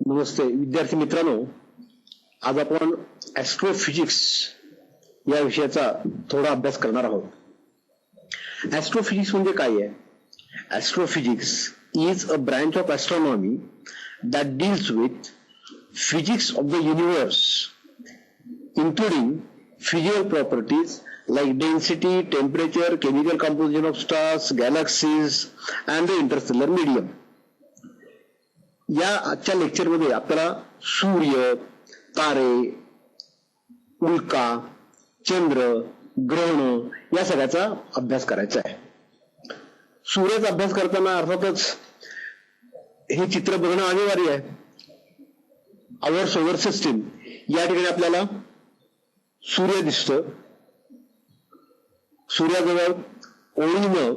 नमस्ते विद्यार्थी मित्रांनो, आज आपण ऍस्ट्रोफिजिक्स या विषयाचा थोडा अभ्यास करणार आहोत. ऍस्ट्रोफिजिक्स म्हणजे काय आहे? Astrophysics is a branch of astronomy that deals with physics of the universe including physical properties like density, temperature, chemical composition of stars, galaxies and the interstellar medium. या आजच्या लेक्चरमध्ये आपल्याला सूर्य, तारे, उल्का, चंद्र, ग्रहण या सगळ्याचा अभ्यास करायचा आहे. सूर्याचा अभ्यास करताना अर्थातच हे चित्र बघणं अनिवार्य आहे. आवर सोलर सिस्टीम या ठिकाणी आपल्याला सूर्य दिसतो. सूर्याजवळ ओळीनं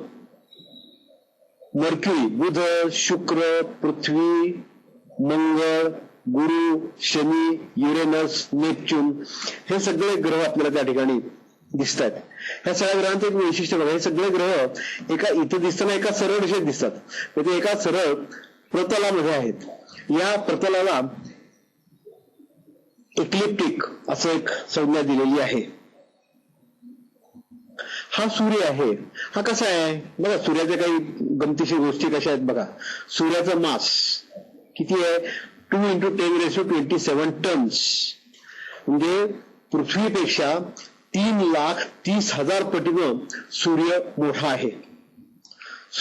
मर्क्युरी, बुध, शुक्र, पृथ्वी, मंगळ, गुरु, शनी, युरेनस, नेपच्यून हे सगळे ग्रह आपल्याला त्या ठिकाणी दिसत आहेत. ह्या सगळ्या ग्रहांचं एक वैशिष्ट्य बघा, हे सगळे ग्रह एका इथं दिसताना एका सरळ दिशेत दिसतात, ते एका सरळ प्रतलामध्ये आहेत. या प्रतलाला इक्लिप्टिक असं एक संज्ञा दिलेली आहे. हा सूर्य आहे. हा कसा आहे बघा, सूर्याच्या काही गमतीशीर गोष्टी कशा आहेत बघा. सूर्याचं मास किती आहे? 2 × 10⁻27 टन्स, म्हणजे पृथ्वीपेक्षा 3,30,000 पटीनं सूर्य मोठा आहे.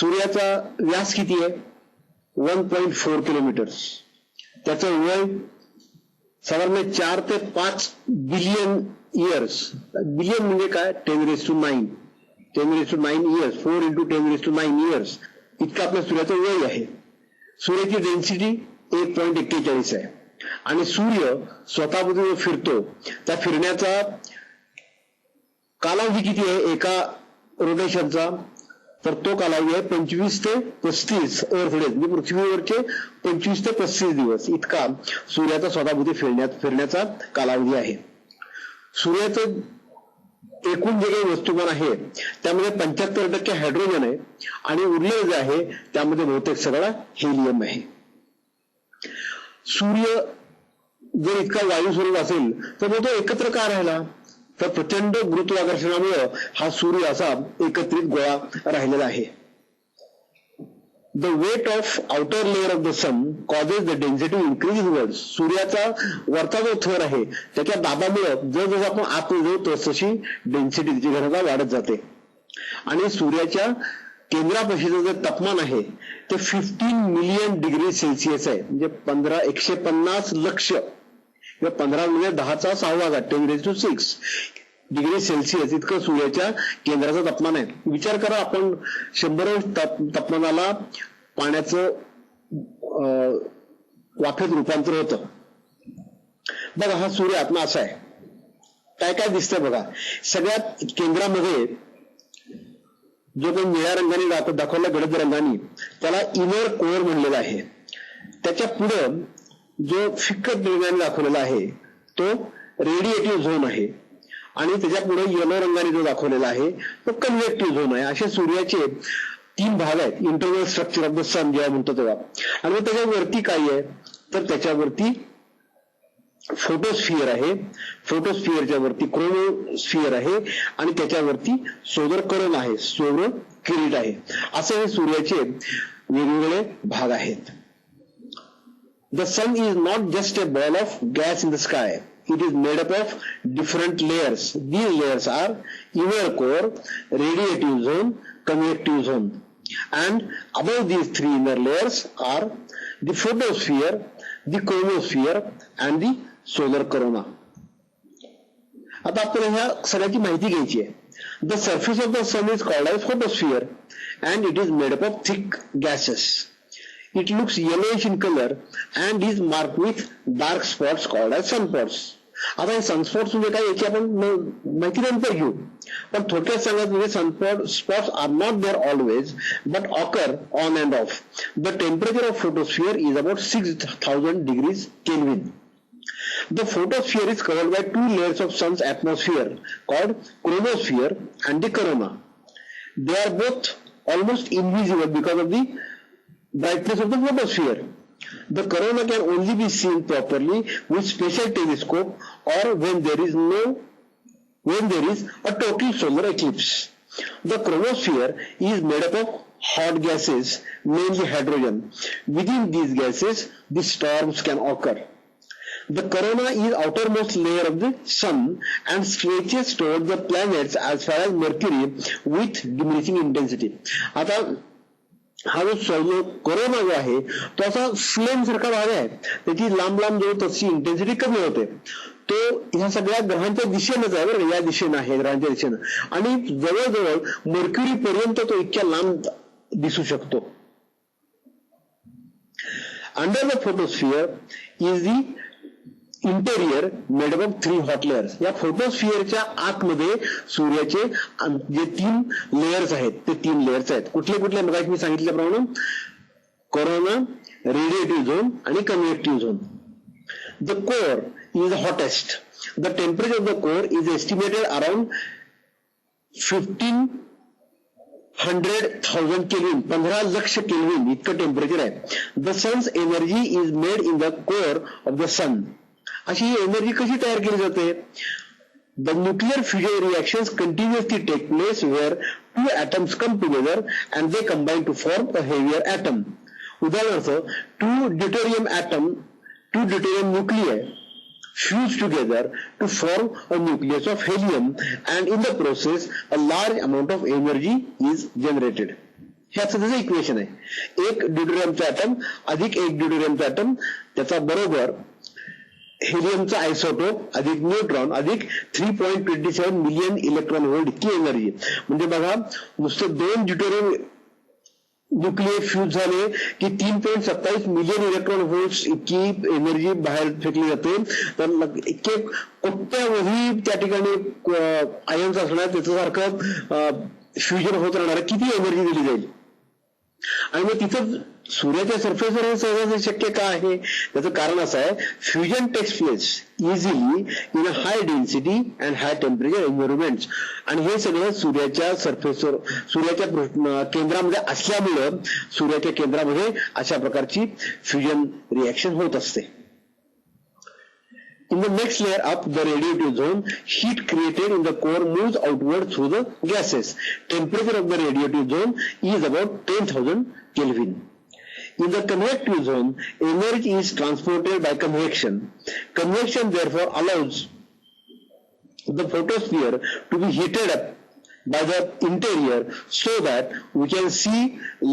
सूर्याचा व्यास किती आहे? 1.4 किलोमीटर्स. त्याचं वय साधारण 4 ते 5 बिलियन इयर्स. बिलियन म्हणजे काय? 10⁹ 10⁹ इयर्स. 4 × 10⁹ इयर्स इतकं आपल्या सूर्याचं वय आहे. सूर्याची डेन्सिटी 1.41 आहे. आणि सूर्य स्वतःभोवती जो फिरतो त्या फिरण्याचा कालावधी किती आहे एका रोटेशनचा? तर तो कालावधी आहे 25 ते 35 अर्थ डेज, म्हणजे पृथ्वीवरचे 25 ते 35 दिवस इतका सूर्याचा स्वतःभोवती फिरण्याचा कालावधी आहे. सूर्याचं एकूण जे काही वस्तुमान आहे त्यामध्ये 75% हायड्रोजन आहे आणि उरलेलं जे आहे त्यामध्ये बहुतेक सगळा हेलियम आहे. सूर्य जर इतका वायू स्वरूप असेल तर मग तो एकत्र का राहिला? तर प्रचंड गुरुत्वाकर्षणामुळे हा सूर्य असा एकत्रित गोळा राहिलेला आहे. The weight of outer layer of the sun causes the density increase inwards. सूर्याचा वरचा जो थर आहे त्याच्या दाबामुळे जसं आपण आत जातो तशी डेन्सिटी, तिची घनता वाढत जाते. आणि सूर्याच्या केंद्रापाशीचं जे तापमान आहे ते 15 मिलियन डिग्री सेल्सिअस आहे, म्हणजे 150 लक्ष किंवा 15 म्हणजे 10⁶ डिग्री सेल्सिअस इतकं सूर्याच्या केंद्राचं तापमान आहे. विचार करा, आपण 100 तापमानाला पाण्याचं वाफेत रूपांतर होतं. बघा, हा सूर्य आत्मा असा आहे. काय काय दिसतंय बघा. सगळ्यात केंद्रामध्ये जो काही निळ्या रंगाने दाखवला गडद रंगाने त्याला इनर कोअर म्हणलेला आहे. त्याच्या पुढं जो फिक्कट रंगाने दाखवलेला आहे तो रेडिएटिव्ह झोन आहे आणि त्याच्या पुढे येलो रंगाने जो दाखवलेला आहे तो कन्व्हेक्टिव्ह झोन आहे. असे सूर्याचे 3 भाग आहेत. इंटरनल स्ट्रक्चर ऑफ द सन जेव्हा म्हणतो तेव्हा. आणि मग त्याच्यावरती काय आहे तर त्याच्यावरती फोटोस्फिअर आहे. फोटोस्फिअरच्या वरती क्रोमोस्फिअर आहे आणि त्याच्यावरती सोलर करोना आहे, सौर किरीट आहे. असे हे सूर्याचे वेगवेगळे भाग आहेत. The sun is not just a ball of gas in the sky. It is made up of different layers. These layers are inner core, radiative zone, convective zone. And above these 3 inner layers are the photosphere, the chromosphere and the solar corona. आता आपल्याला ह्या सगळ्याची माहिती घ्यायची आहे. The surface of the sun is called as photosphere and it is made up of thick gases. It looks yellowish in color and is marked with dark spots called as sunspots. आता हे sunspots म्हणजे काय याची आपण माहिती नंतर घेऊ, पण थोडक्यात सांगायचं म्हणजे sunspots are not there always but occur on and off. The temperature of photosphere is about 6000 degrees Kelvin. The photosphere is covered by 2 layers of sun's atmosphere called chromosphere and the corona. They are both almost invisible because of the brightness of the photosphere. The corona can only be seen properly with special telescope or when there is a total solar eclipse. The chromosphere is made up of hot gases, mainly hydrogen. Within these gases, the storms can occur. The corona is outermost layer of the sun and stretches toward the planets as far as Mercury with diminishing intensity. आता हा जो corona जो आहे तो असा flame सारखा भाग आहे, त्याची लांब लांब जो तशी इंटेन्सिटी कमी होते. तो ह्या सगळ्या ग्रहांच्या दिशेनेच आहे बरं, या दिशेनं आहे, ग्रहांच्या दिशेनं, आणि जवळजवळ मर्क्युरी पर्यंत तो इतक्या लांब दिसू शकतो. Under the photosphere is the interior made up of 3 hot layers. या फोटोस्फिअरच्या आतमध्ये सूर्याचे जे 3 लेयर्स आहेत ते 3 लेयर्स आहेत. कुठले कुठले मग मी सांगितल्याप्रमाणे कोरोना, रेडिएटिव्ह झोन आणि convective zone. The core is the hottest. The temperature of the core is estimated around 15,000 Kelvin, 15 lakh Kelvin इतकं टेम्परेचर आहे. The sun's energy is made in the core of the sun. अशी ही energy कशी तयार केली जाते? The nuclear fusion reactions continuously take place where 2 atoms come together and they combine to form a heavier atom. उदाहरणार्थ 2 deuterium nuclei fuse together to form a nucleus of helium and in the process a large amount of energy is generated. हे असं त्याचं equation आहे. एक ड्यूटेरियमचा item अधिक एक ड्यूटेरियमचा item त्याचा बरोबर हेलियमचा आयसोटोप अधिक न्यूट्रॉन अधिक 3.27 मिलियन इलेक्ट्रॉन व्होल्ट इतकी एनर्जी. म्हणजे बघा, नुसते 2 ड्यूटेरियम न्यूक्लियर फ्यूज झाले की 3.27 मिलियन इलेक्ट्रॉन व्होल्ट्स इतकी एनर्जी बाहेर फेकली जाते. तर इतके कोट्यावधी त्या ठिकाणी आयन्स असणार, त्याच्यासारखं फ्युजन होत राहणार, किती एनर्जी दिली जाईल. आणि मग तिथं सूर्याच्या सरफेसवर हे सहज शक्य का आहे? त्याचं कारण असं आहे, fusion takes place easily in a high density and high temperature environments. आणि हे सगळं सूर्याच्या सरफेसवर, सूर्याच्या केंद्रामध्ये असल्यामुळं सूर्याच्या केंद्रामध्ये अशा प्रकारची फ्युजन रिॲक्शन होत असते. In the next layer up, the radiative zone, heat created in the core moves outward through the gases. Temperature of the radiative zone is about 10,000 Kelvin. In the convective zone, energy is transported by convection. Convection therefore allows the photosphere to be heated up by the interior so that we can see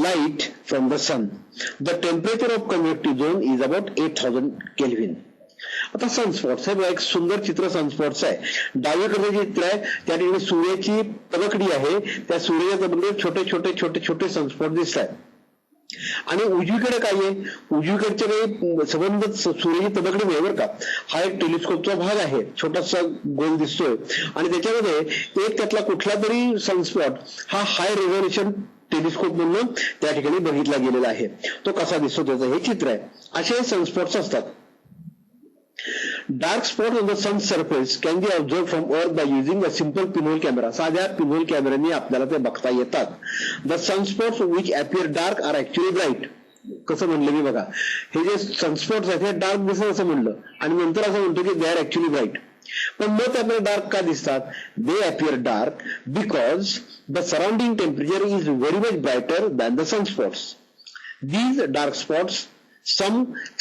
light from the sun. The temperature of convective zone is about 8,000 Kelvin. आता sunspots हे एक सुंदर चित्र sunspots आहे. डावीकडे जे चित्र आहे त्या ठिकाणी सूर्याची तबकडी आहे, त्या सूर्याच्या तबकडीवर छोटे छोटे छोटे छोटे सनस्पॉट दिसत आहेत. आणि उजवीकडे काय आहे? उजवीकडच्या काही संबंध सूर्याची तबकडी नाही बरं का. हा एक टेलिस्कोपचा भाग आहे, छोटासा गोल दिसतोय, आणि त्याच्यामध्ये एक त्यातला कुठला तरी सनस्पॉट हा हाय रेझोल्युशन टेलिस्कोप म्हणून त्या ठिकाणी बघितला गेलेला आहे. तो कसा दिसतो त्याचं हे चित्र आहे. असे सनस्पॉट्स असतात. Dark spots on the sun's surface can be observed from Earth by using a simple pinhole camera. साध्या पिनहोल कॅमेऱ्याने आपल्याला ते बघता येतात. The sunspots which appear dark are actually bright. कसं म्हणलं मी बघा, हे जे सनस्पॉट्स आहेत हे डार्क दिसत असं म्हणलं, आणि नंतर असं म्हणतो की दे आर ऍक्च्युअली ब्राईट. पण मग ते आपल्याला डार्क का दिसतात? They appear dark because the surrounding temperature is very much brighter than the sunspots. These dark spots, some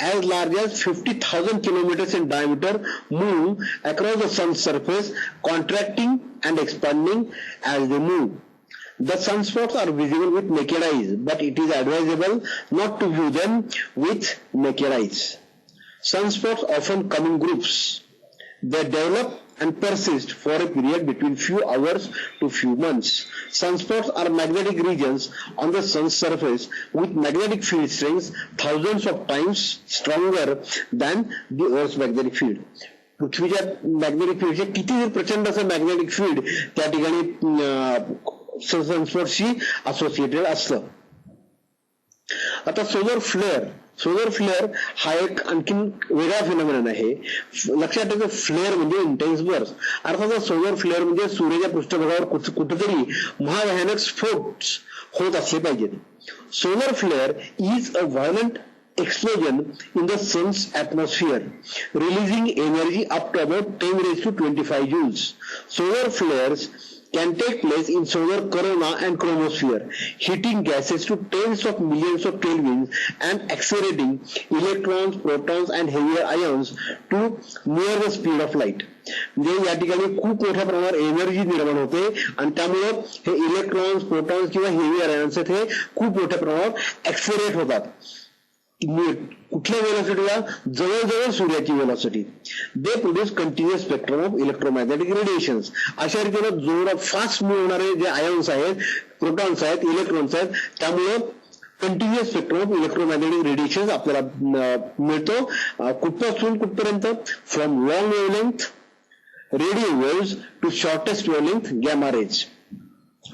as large as 50,000 kilometers in diameter, move across the sun's surface, contracting and expanding as they move. The sunspots are visible with naked eyes, but it is advisable not to view them with naked eyes. Sunspots often come in groups. They develop and persist for a period between few hours to few months. Sunspots are magnetic regions on the sun's surface with magnetic field strengths thousands of times stronger than the Earth's magnetic field. पृथ्वीच्या magnetic फील्डचे किती प्रचंड असं magnetic field त्या ठिकाणी सनस्पॉटशी associated असतं. आता solar flare हा एक आणखीन वेगळा फिनॉमिनन आहे. लक्षात ठेवा, फ्लेअर म्हणजे इंटेन्स बर्स्ट. अर्थात सोलर फ्लेअर म्हणजे सूर्याच्या पृष्ठभागावर कुठेतरी महाभयानक स्फोट होत असले पाहिजेत. Solar flare is a violent explosion in the sun's atmosphere, releasing energy up to about 10 raised to 25 joules. Solar flares can take place in solar corona and chromosphere, heating gases to tens of millions of kelvins and accelerating electrons, protons and heavier ions to near the speed of light. म्हणजे या ठिकाणी खूप मोठ्या प्रमाणावर energy निर्माण होते आणि त्यामुळे हे इलेक्ट्रॉन्स, प्रोटॉन्स किंवा हेवी आयन्स हे खूप मोठ्या प्रमाणावर ऍक्सेलरेट होतात. कुठल्या वेलॉसिटीला? जवळजवळ सूर्याची velocity. They produce continuous spectrum of electromagnetic radiations. अशा रीतीने जोरात फास्ट मूव्ह होणारे जे आयन्स आहेत, प्रोटॉन्स आहेत, इलेक्ट्रॉन्स आहेत, त्यामुळं continuous spectrum of electromagnetic radiation आपल्याला मिळतो. कुठपासून कुठपर्यंत? From long wavelength radio waves to shortest wavelength gamma rays.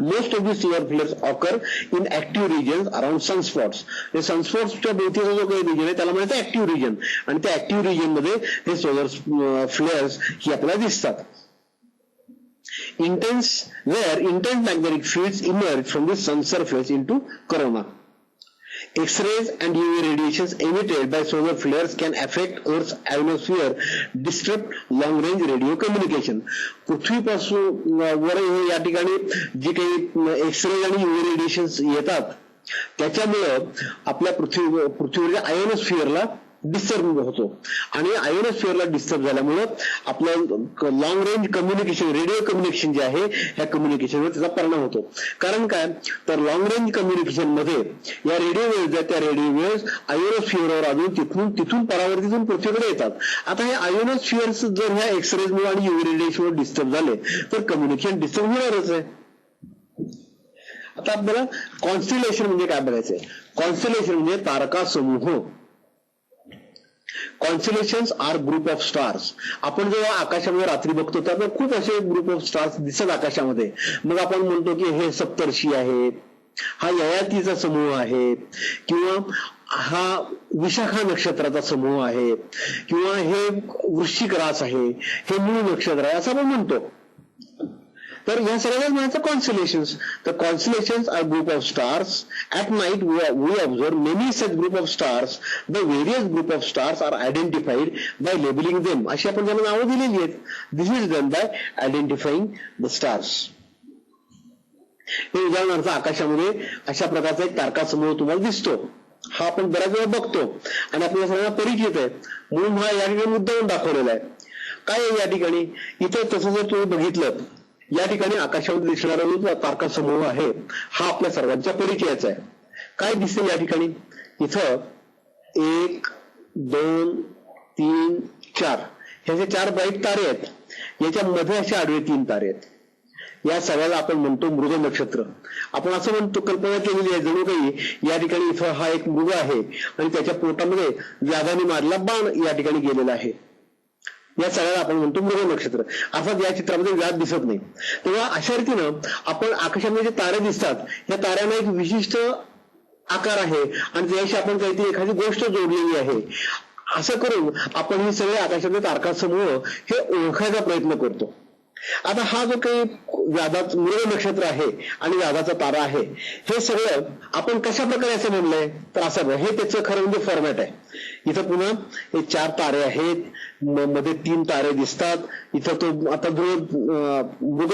Most of these solar flares occur in active regions around sunspots. हे सनस्पॉट्सच्या भोवतीचा जो काही रिजन आहे त्याला म्हणतात ऍक्टिव्ह रिजन, आणि त्या ऍक्टिव्ह रिजन मध्ये हे सोलर फ्लेअर्स ही आपल्याला दिसतात. Where intense magnetic fields emerge from the sun surface into corona. X-rays and UV radiations emitted by solar flares can affect Earth's ionosphere, disrupt long-range radio communication. पृथ्वीपासून वर या ठिकाणी जी काही एक्सरे आणि UV रेडिएशन्स येतात त्याच्यामुळं आपल्या पृथ्वीवरच्या आयोनोस्फिअरला डिस्टर्ब होतो, आणि आयोनोस्फिअरला डिस्टर्ब झाल्यामुळं आपलं long range communication, radio communication जे आहे ह्या कम्युनिकेशनवर त्याचा परिणाम होतो. कारण काय? तर लॉंग रेंज कम्युनिकेशन मध्ये या रेडिओ वेव्हज आहेत, त्या रेडिओ वेव्हज आयोनोस्फिअरवर अजून तिथून परावर्तीतून पृथ्वीकडे येतात. आता हे आयोनोस्फिअर्स जर ह्या एक्सरेजमुळे आणि UV रेडिएशनवर डिस्टर्ब झाले तर कम्युनिकेशन डिस्टर्ब होणारच आहे. आता आपल्याला कॉन्स्टिलेशन म्हणजे काय बघायचंय. कॉन्स्टिलेशन म्हणजे तारका समूह. कॉन्स्टिलेशन्स आर ग्रुप ऑफ स्टार्स. आपण जेव्हा आकाशामध्ये रात्री बघतो त्यामुळे खूप असे ग्रुप ऑफ स्टार्स दिसत आकाशामध्ये. मग आपण म्हणतो की हे सप्तर्षी आहेत, हा ययातीचा समूह आहे, किंवा हा विशाखा नक्षत्राचा समूह आहे, किंवा हे वृश्चिक रास आहे, हे मूळ नक्षत्र आहे, असं आपण म्हणतो. तर या सगळ्याला म्हणायचं कॉन्स्टिलेशन्स. तर constellations are group of stars. At night we observe many such group of stars. The various group of stars are identified by labelling them. अशी आपण त्यांना नावं दिलेली आहेत. This is done by identifying the stars. हे उदाहरणार्थ आकाशामध्ये अशा प्रकारचा एक तारका समूह तुम्हाला दिसतो. हा आपण बऱ्याच वेळा बघतो आणि आपल्या सगळ्यांना परिचित आहे, म्हणून हा या ठिकाणी मुद्दाम दाखवलेला आहे. काय आहे या ठिकाणी? इथं तसं जर तुम्ही बघितलं, या ठिकाणी आकाशामध्ये दिसणारा जो तारका समूह आहे हा आपल्या सर्वांच्या परिचयाचा आहे. काय दिसते या ठिकाणी? इथं 1, 2, 3, 4 हे जे 4 ब्राईट तारे आहेत, याच्यामध्ये असे आडवे 3 तारे आहेत. या सगळ्याला आपण म्हणतो मृग नक्षत्र. आपण असं म्हणतो, कल्पना केलेली आहे जणू काही या ठिकाणी इथं हा एक मृग आहे आणि त्याच्या पोटामध्ये व्याधाने मारला बाण या ठिकाणी गेलेला आहे. या सगळ्याला आपण म्हणतो मृग नक्षत्र. अर्थात या चित्रामध्ये व्याध दिसत नाही. तेव्हा अशा रीतीनं आपण आकाशामध्ये जे तारे दिसतात, या ताऱ्यांना एक विशिष्ट आकार आहे आणि त्याशी आपण काहीतरी एखादी गोष्ट जोडलेली आहे. असं करून आपण हे सगळे आकाशातले तारका समूह हे ओळखायचा प्रयत्न करतो. आता हा जो काही व्याधाचा मृग नक्षत्र आहे आणि व्याधाचा तारा आहे, हे सगळं आपण कशा प्रकारे असं म्हणलंय? तर असं हे त्याचं खरं म्हणजे फॉर्मॅट आहे. इथं पुन्हा हे 4 तारे आहेत, मध्ये 3 तारे दिसतात. इथं तो आता जो मृग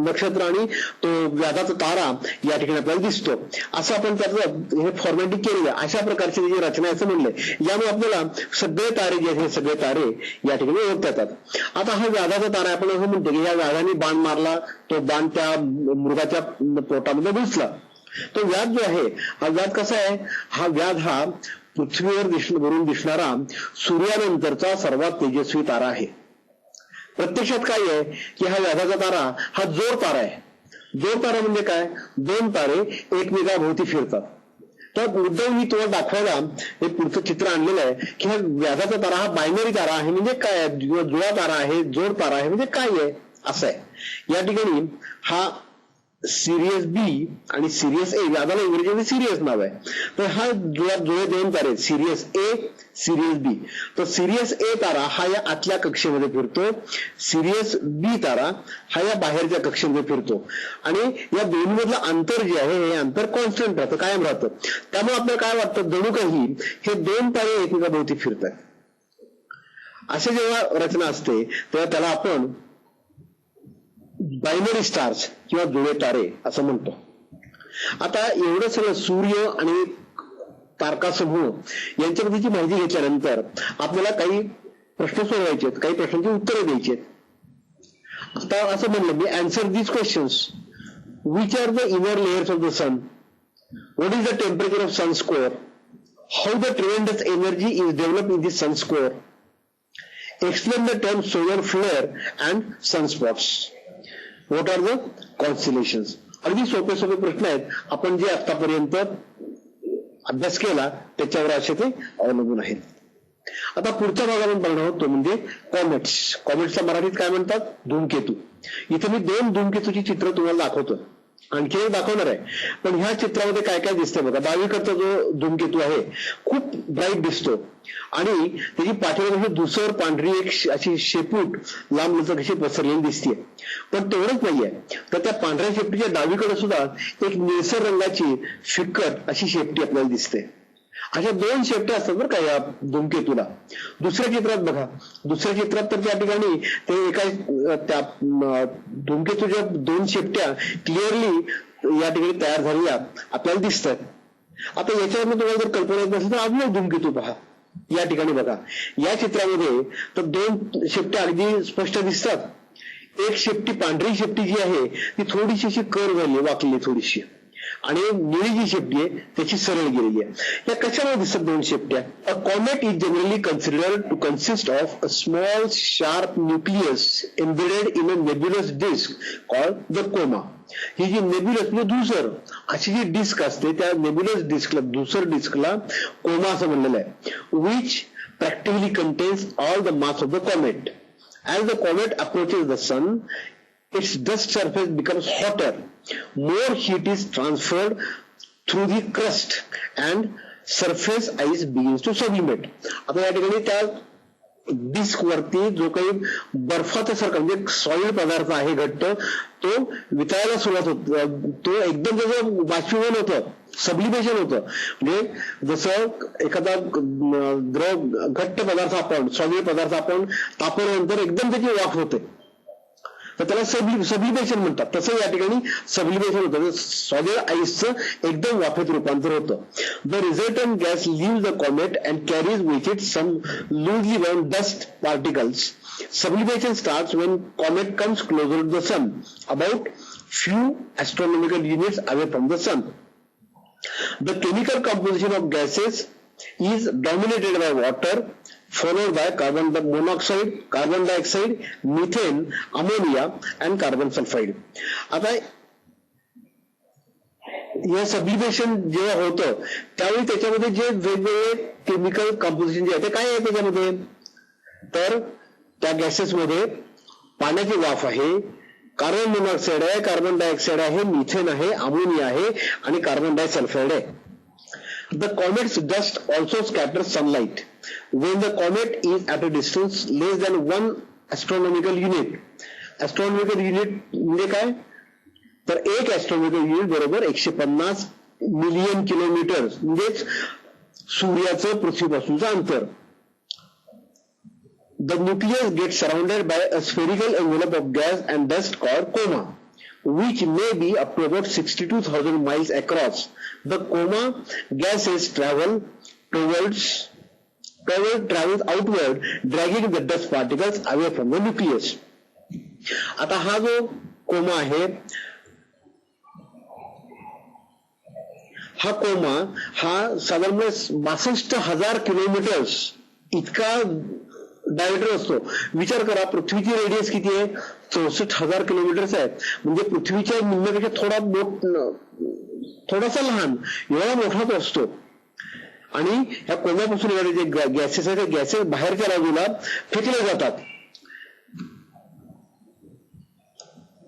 नक्षत्र आणि तो व्याधाचा तारा या ठिकाणी आपल्याला दिसतो. असं आपण त्याचं हे फॉर्मॅटिंग केलेलं आहे. अशा प्रकारची जी रचना आहे असं म्हणलंय. यामुळे आपल्याला सगळे तारे जे आहेत हे सगळे तारे या ठिकाणी ओळखता येतात. आता हा व्याधाचा तारा आपण असं म्हणतो की या व्याधाने बाण मारला, तो बाण त्या मृगाच्या पोटामध्ये घुसला. तो व्याध जो आहे हा व्याध कसा आहे? हा व्याध हा पृथ्वीवर वरून दिसणारा सूर्यानंतरचा सर्वात तेजस्वी तारा आहे. प्रत्यक्षात काय आहे की हा व्याधाचा तारा हा जोड तारा आहे. जोड तारा म्हणजे काय? 2 तारे एकमेकाभोवती फिरतात. तर मुद्दाम मी तुम्हाला दाखवायला हे पुढचं चित्र आणलेलं आहे की हा व्याधाचा तारा हा बायनरी तारा आहे. म्हणजे काय आहे? जुळा तारा आहे, जोड तारा आहे म्हणजे काय आहे असं आहे. या ठिकाणी हा सिरियस बी आणि सिरियस ए, याला इंग्रजीमध्ये सिरियस नाव आहे. तर हा जुळे दोन तारे सिरियस ए, सिरियस बी. तर सिरियस ए तारा हा या आतल्या कक्षेमध्ये फिरतो, सिरियस बी तारा हा या बाहेरच्या कक्षेमध्ये फिरतो. आणि या दोन्हीमधलं अंतर जे आहे हे अंतर कॉन्स्टंट राहतं, कायम राहतं. त्यामुळे आपल्याला काय वाटतं, जणू काही हे दोन तारे एकमेकाभोवती फिरतात. असे जेव्हा रचना असते तेव्हा त्याला आपण बायनरी स्टार्स किंवा जुळे तारे असं म्हणतो. आता एवढं सगळं सूर्य आणि तारकासमूह यांच्याबद्दलची माहिती घेतल्यानंतर आपल्याला काही प्रश्न सोडवायचे आहेत, काही प्रश्नांची उत्तरे द्यायची आहेत. आता असं म्हणलं मी, answer these questions. Which are the inner layers of the sun? What is the temperature of sun's core? How the tremendous energy is develop in this sun's core? Explain the term solar flare and sunspots. What are the constellations? अगदी सोपे सोपे प्रश्न आहेत. आपण जे आतापर्यंत अभ्यास केला त्याच्यावर असे ते अवलंबून आहेत. आता पुढच्या भागामध्ये बघणार आहोत तो म्हणजे कॉमेट्स. कॉमेट्सला मराठीत काय म्हणतात? धूमकेतू. इथे मी दोन धूमकेतूची चित्र तुम्हाला दाखवतो, आणखी एक दाखवणार आहे. पण ह्या चित्रामध्ये काय काय दिसतंय बघा. डावीकडचा जो धूमकेतू आहे खूप ब्राईट दिसतो आणि त्याची पाठीमागे धुसर पांढरी एक अशी शेपूट लांब लचक अशी पसरलेली दिसते. पण तेवढंच नाहीये, तर त्या पांढऱ्या शेपटीच्या डावीकडे सुद्धा एक निळसर रंगाची फिक्कट अशी शेपटी आपल्याला दिसते. अशा दोन शेपट्या असतात बरं का या धूमकेतूला. दुसऱ्या चित्रात बघा, दुसऱ्या चित्रात तर त्या ठिकाणी ते एका त्या धूमकेतूच्या दोन शेपट्या क्लिअरली या ठिकाणी तयार झालेल्या आपल्याला दिसतात. आता याच्यावरून तुम्हाला जर कल्पना येत नसेल तर अजून एक धूमकेतू पहा. या ठिकाणी बघा, या चित्रामध्ये तर दोन शेपट्या अगदी स्पष्ट दिसतात. एक शेपटी, पांढरी शेपटी जी आहे ती थोडीशी अशी कर्व झाली, वाकली थोडीशी, आणि निळी जी शेपटी आहे त्याची सरळ गेलेली आहे. या कशामध्ये दिसतात दोन शेपट्या? A comet is generally considered to consist of a small sharp nucleus embedded in a nebulous disc called the coma. ही जी नेब्युलस म्हणजे धूसर अशी जी डिस्क असते त्या नेब्युलस डिस्कला, धूसर डिस्कला कोमा असं म्हणलेलं आहे. Which practically contains all the mass of the comet. As the comet approaches the sun, its dust surface becomes hotter. More heat is transferred through the crust and surface ice begins to sublimate. आता या ठिकाणी त्या disk वरती जो काही बर्फाचा सारखा म्हणजे सॉइल पदार्थ आहे घट्ट, तो वितळायला सुरुवात होत. तो एकदम त्याचं बाष्पीभवन होतं, सब्लिमेशन होतं. म्हणजे जसं एखादा द्रव घट्ट पदार्थ आपण, सॉलिड पदार्थ आपण तापवल्यानंतर एकदम त्याची वाफ होते, तर त्याला सब्लिमेशन म्हणतात. तसं या ठिकाणी सब्लिमेशन होतं, सॉलिड आईसचं एकदम वाफेत रूपांतर होतं. The resultant gas leave the comet and carries with it some loosely bound dust particles. Sublimation starts when comet comes closer to the sun, about few astronomical units away from the sun. The chemical composition of gases is dominated by water, followed by carbon monoxide, carbon dioxide, methane, ammonia and carbon sulfide. आता हे sublimation जेव्हा होतं त्यावेळी त्याच्यामध्ये जे वेगवेगळे chemical composition जे आहे ते काय आहे त्याच्यामध्ये, तर त्या गॅसेसमध्ये पाण्याची वाफ आहे, कार्बन मोनॉक्साईड आहे, कार्बन डायऑक्साईड आहे, मिथेन आहे, अमोनिया आहे आणि कार्बन डायसल्फाईड आहे. The comet's dust also scatters sunlight. When the comet is at a distance less than 1 astronomical unit. Astronomical unit म्हणजे काय, तर एक ॲस्ट्रॉनॉमिकल युनिट बरोबर 150 मिलियन किलोमीटर म्हणजेच सूर्याचं पृथ्वीपासूनचं अंतर. The nucleus gets surrounded by a spherical envelope of gas and dust called coma, which may be up to about 62,000 miles across. The coma gases travels outward, dragging the dust particles away from the nucleus. आता हा जो comma आहे, हा comma हा साधारण 62,000 kilometres इतका diameter असतो. विचार करा, पृथ्वीची रेडियस किती आहे, 64,000 किलोमीटर्स आहे. म्हणजे पृथ्वीच्या निम्म्यापेक्षा थोडासा लहान, एवढा मोठा तो असतो. आणि ह्या कोंब्यापासून येणारे जे गॅसेस आहेत, ते गॅसेस बाहेरच्या बाजूला फेकले जातात.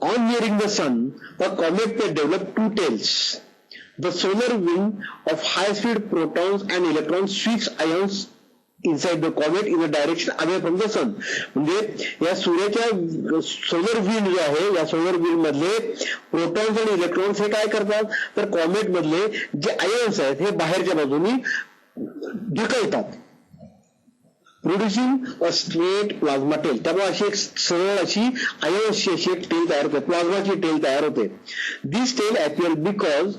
On nearing the sun, a comet may develop two tails. The solar wind of high-speed protons and electrons sweeps ions inside the comet in a direction away from the sun. म्हणजे या सूर्याच्या solar wind जो आहे, या solar wind मधले protons आणि electrons हे काय करतात, तर कॉमेट मधले जे आयन्स आहेत हे बाहेरच्या बाजूनी ढकलतात, producing a straight plasma tail. त्यामुळे अशी एक सरळ अशी आयन्सची अशी एक टेल तयार होते, प्लाझ्माची टेल तयार होते. This tail appear because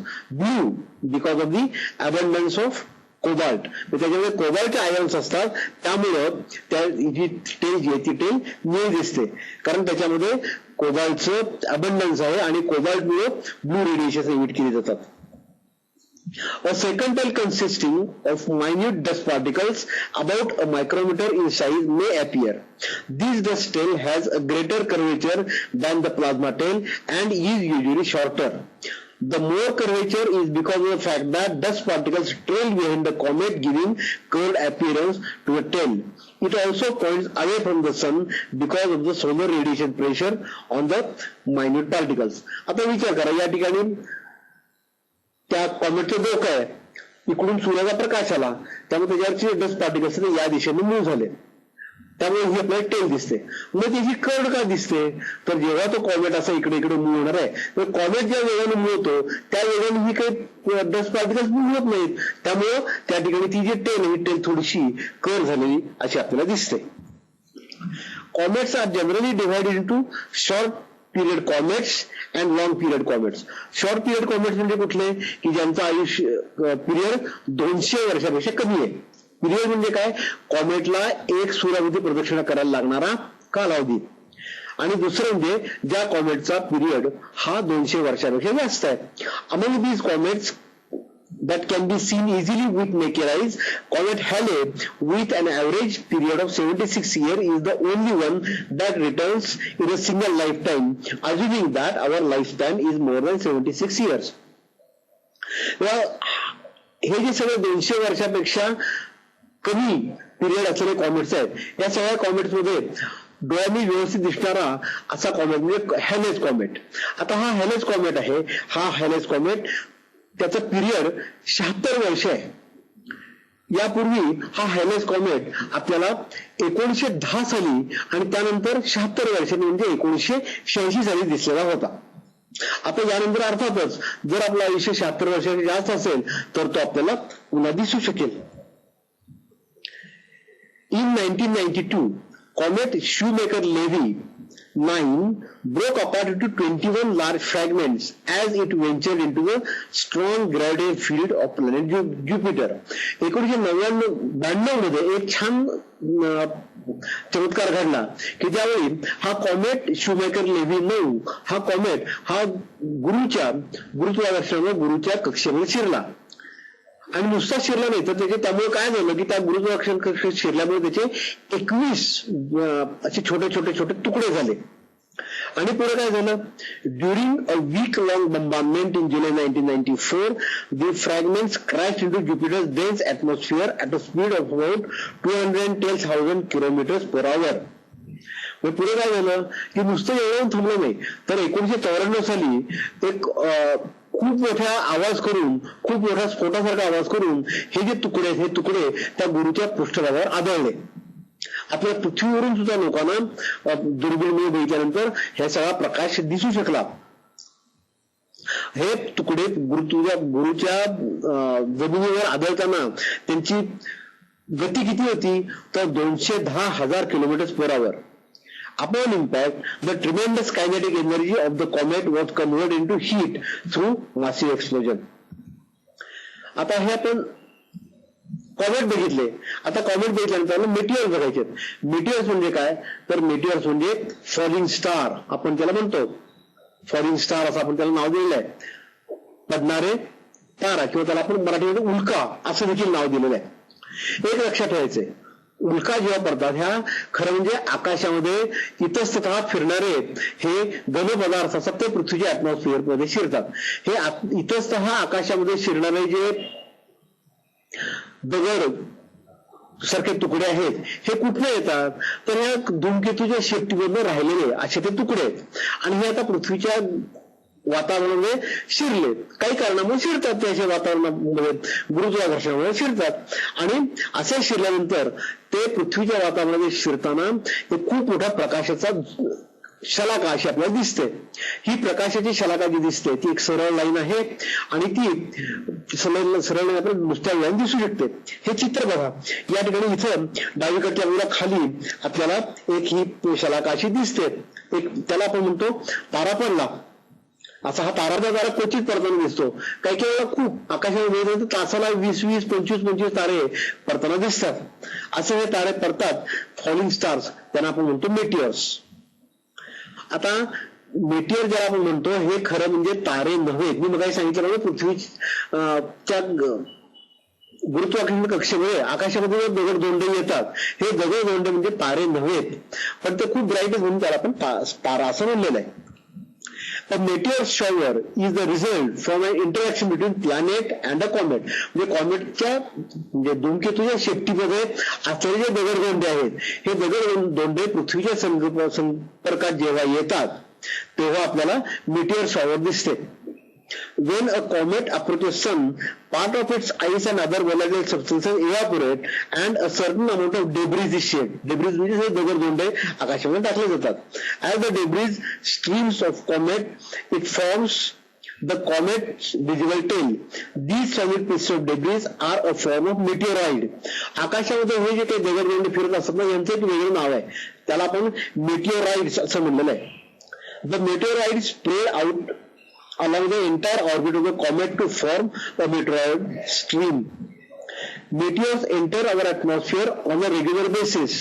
of the abundance of cobalt. त्याच्यामध्ये कोबाल्टचे आयन्स असतात, त्यामुळं त्या जी टेल जी आहे ती टेल निळी दिसते, कारण त्याच्यामध्ये कोबाल्टचं अबंडन्स आहे आणि कोबाल्टमुळे ब्लू रेडिएशन इमिट केली जातात. A second tail consisting of minute dust particles about a micrometer in size may appear. This dust tail has a greater curvature than the plasma tail and is usually shorter. The more curvature is because of the fact that dust particles trail behind the comet, giving curved appearance to the tail. It also points away from the sun because of the solar radiation pressure on the minute particles. आता विचार करा, या ठिकाणी त्या कॉमेटचं डोकं आहे, इकडून सूर्याचा प्रकाश आला, त्यामुळे त्याच्यावरचे डस्ट पार्टिकल्स या दिशेने मूव्ह झाले, त्यामुळे ही आपल्याला टेल दिसते. मग त्याची कर्ड का दिसते, तर जेव्हा तो कॉमेट असा इकडे इकडे मूव्ह होणार आहे, तर कॉमेट ज्या वेगाने मूव्ह होतो त्या वेगाने ही काही डस्ट पार्टिकल्स मूव्ह होत नाहीत, त्यामुळं त्या ठिकाणी ती जी टेल आहे, ही टेल थोडीशी कर्ड झालेली अशी आपल्याला दिसते. Comets are generally divided into short period comets and long period comets. Short period comets म्हणजे कुठले, की ज्यांचं आयुष्य पिरियड 200 वर्षापेक्षा कमी आहे. पिरियड म्हणजे काय, कॉमेटला एक सूर्याभोवती प्रदक्षिणा करायला लागणारा कालावधी. आणि दुसरं म्हणजे ज्या कॉमेटचा पिरियड हा 200 वर्षापेक्षा जास्त आहे. Among these comets that can be seen easily with naked eyes, comet Halley with an average period of 76 years is the only one that returns in a single lifetime, assuming that our lifespan is more than 76 years. हे जे सगळे 200 वर्षापेक्षा कमी period असलेले comets आहेत, या सगळ्या comets मध्ये डोळ्यांनी व्यवस्थित दिसणारा असा कॉमेट म्हणजे हॅलेज कॉमेट. आता हा हॅलेज कॉमेट आहे, हा हॅलेज कॉमेट त्याचं पिरियड 76 वर्ष आहे. यापूर्वी हा हॅलेज कॉमेट आपल्याला 1910 साली आणि त्यानंतर 76 वर्षांनी म्हणजे 1986 साली दिसलेला होता. आता यानंतर अर्थातच जर आपलं आयुष्य 76 वर्षांनी जास्त असेल तर तो आपल्याला पुन्हा दिसू शकेल. In 1992 comet Shoemaker-Levy 9 broke apart into 21 large fragments as it ventured into the strong gravitational field of planet Jupiter. 1992 मध्ये एक छान चमत्कार घडला की त्यावेळी हा कॉमेट शूमेकर-लेव्ही 9 हा कॉमेट हा गुरुच्या गुरुत्वाकर्षणामुळे गुरुच्या कक्षेमध्ये शिरला. आणि नुसता शिरला नाही तर त्यामुळे काय झालं की त्या गुरुत्वाकर्षण कक्षेत शिरल्यामुळे त्याचे 21 असे छोटे छोटे छोटे तुकडे झाले. आणि पुढे काय झालं, during a week long bombardment in July 1994 the fragments crashed into Jupiter's dense atmosphere at a speed of about 210,000 kilometres per hour. मग पुढे काय झालं की नुसतं एवढं थांबलं नाही तर 1994 साली एक खूप मोठा आवाज करून, खूप मोठा स्फोटासारखा आवाज करून हे जे तुकडे आहेत हे तुकडे त्या गुरुच्या पृष्ठभागावर आदळले. आपल्या पृथ्वीवरून सुद्धा लोकांना दुर्बिणीने बघितल्यानंतर हे सगळा प्रकाश दिसू शकला. हे तुकडे गुरुच्या जमिनीवर आदळताना त्यांची गती किती होती तर 210,000 kilometre per hour. Upon impact, the tremendous kinetic energy of the comet was converted into heat through massive explosion. आता हे आपण कॉमेट बघितले. आता कॉमेट बघितल्यानंतर मेटिओर्स बघायचे. मेटिओर्स म्हणजे काय तर मेटिओर्स म्हणजे फॉलिंग स्टार आपण त्याला म्हणतो. फॉलिंग स्टार असं आपण त्याला नाव दिलेलं आहे. पडणारे तारा किंवा त्याला आपण मराठीमध्ये उल्का असं देखील नाव दिलेलं आहे. एक लक्षात ठेवायचंय, उल्का जेव्हा पडतात ह्या खरं म्हणजे आकाशामध्ये इतस्ततः फिरणारे हे घन पदार्थ असतात ते पृथ्वीच्या ऍटमॉस्फिअर मध्ये शिरतात. हे इतस्ततः आकाशामध्ये शिरणारे जे दगड सारखे तुकडे आहेत हे कुठले येतात, तर या धूमकेतूच्या शेपटीमधून राहिलेले असे ते तुकडे आहेत. आणि हे आता पृथ्वीच्या वातावरणामध्ये शिरले, काही कारणामुळे शिरतात, ते असे वातावरणामध्ये गुरुत्वाकर्षणामुळे शिरतात. आणि असे शिरल्यानंतर ते पृथ्वीच्या वातावरणामध्ये शिरताना ते खूप मोठ्या प्रकाशाचा शलाका अशी आपल्याला दिसते. ही प्रकाशाची शलाका जी दिसते ती एक सरळ लाईन आहे आणि ती सरळ लाईन आपण नुसत्या लाईन दिसू शकते. हे चित्र बघा, या ठिकाणी इथं डावीकडच्या बाजूला खाली आपल्याला एक ही शलाका अशी दिसते. एक त्याला आपण म्हणतो तारा पडला, असा हा ताराचा तारा क्वचित पडताना दिसतो. काही काही वेळा खूप आकाशामध्ये तासाला 20-20, 25-25 तारे पडताना दिसतात. असे हे तारे पडतात, फॉलिंग स्टार्स, त्यांना आपण म्हणतो मेटिअर्स. आता मेटिअर ज्याला आपण म्हणतो हे खरं म्हणजे तारे नव्हे. मी मगाशी सांगितलं पृथ्वीच्या गुरुत्वाकर्षण कक्षेमुळे आकाशामध्ये दगडधोंडे येतात, हे दगडधोंडे म्हणजे तारे नव्हेत, पण ते खूप ब्राईट म्हणून त्याला आपण तारा असं म्हणलेलं आहे. A meteor shower is the result from an interaction between planet and a comet. म्हणजे कॉमेटच्या म्हणजे धूमकेतूच्या शेपटीमध्ये असलेले जे दगडधोंडे आहेत, हे दगडधोंडे पृथ्वीच्या संपर्कात जेव्हा येतात तेव्हा आपल्याला meteor shower दिसते. When a comet approaches sun, part of its ice and other volatile substances evaporate and a certain amount of debris is shed. Debris म्हणजे हे दगडधोंडे आकाशामध्ये टाकले जातात. As the debris streams of comet, it forms the comet's visible tail. These solid pieces of debris are a form of meteoroid. आकाशामध्ये हे जे काही दगडधोंडे फिरत असतात ना, यांचं एक वेगळं नाव आहे, त्याला आपण meteoroids असं म्हणलेलं आहे. The meteoroids spread out along the entire orbit of the comet to form a meteoroid stream. Meteors enter our atmosphere on a regular basis.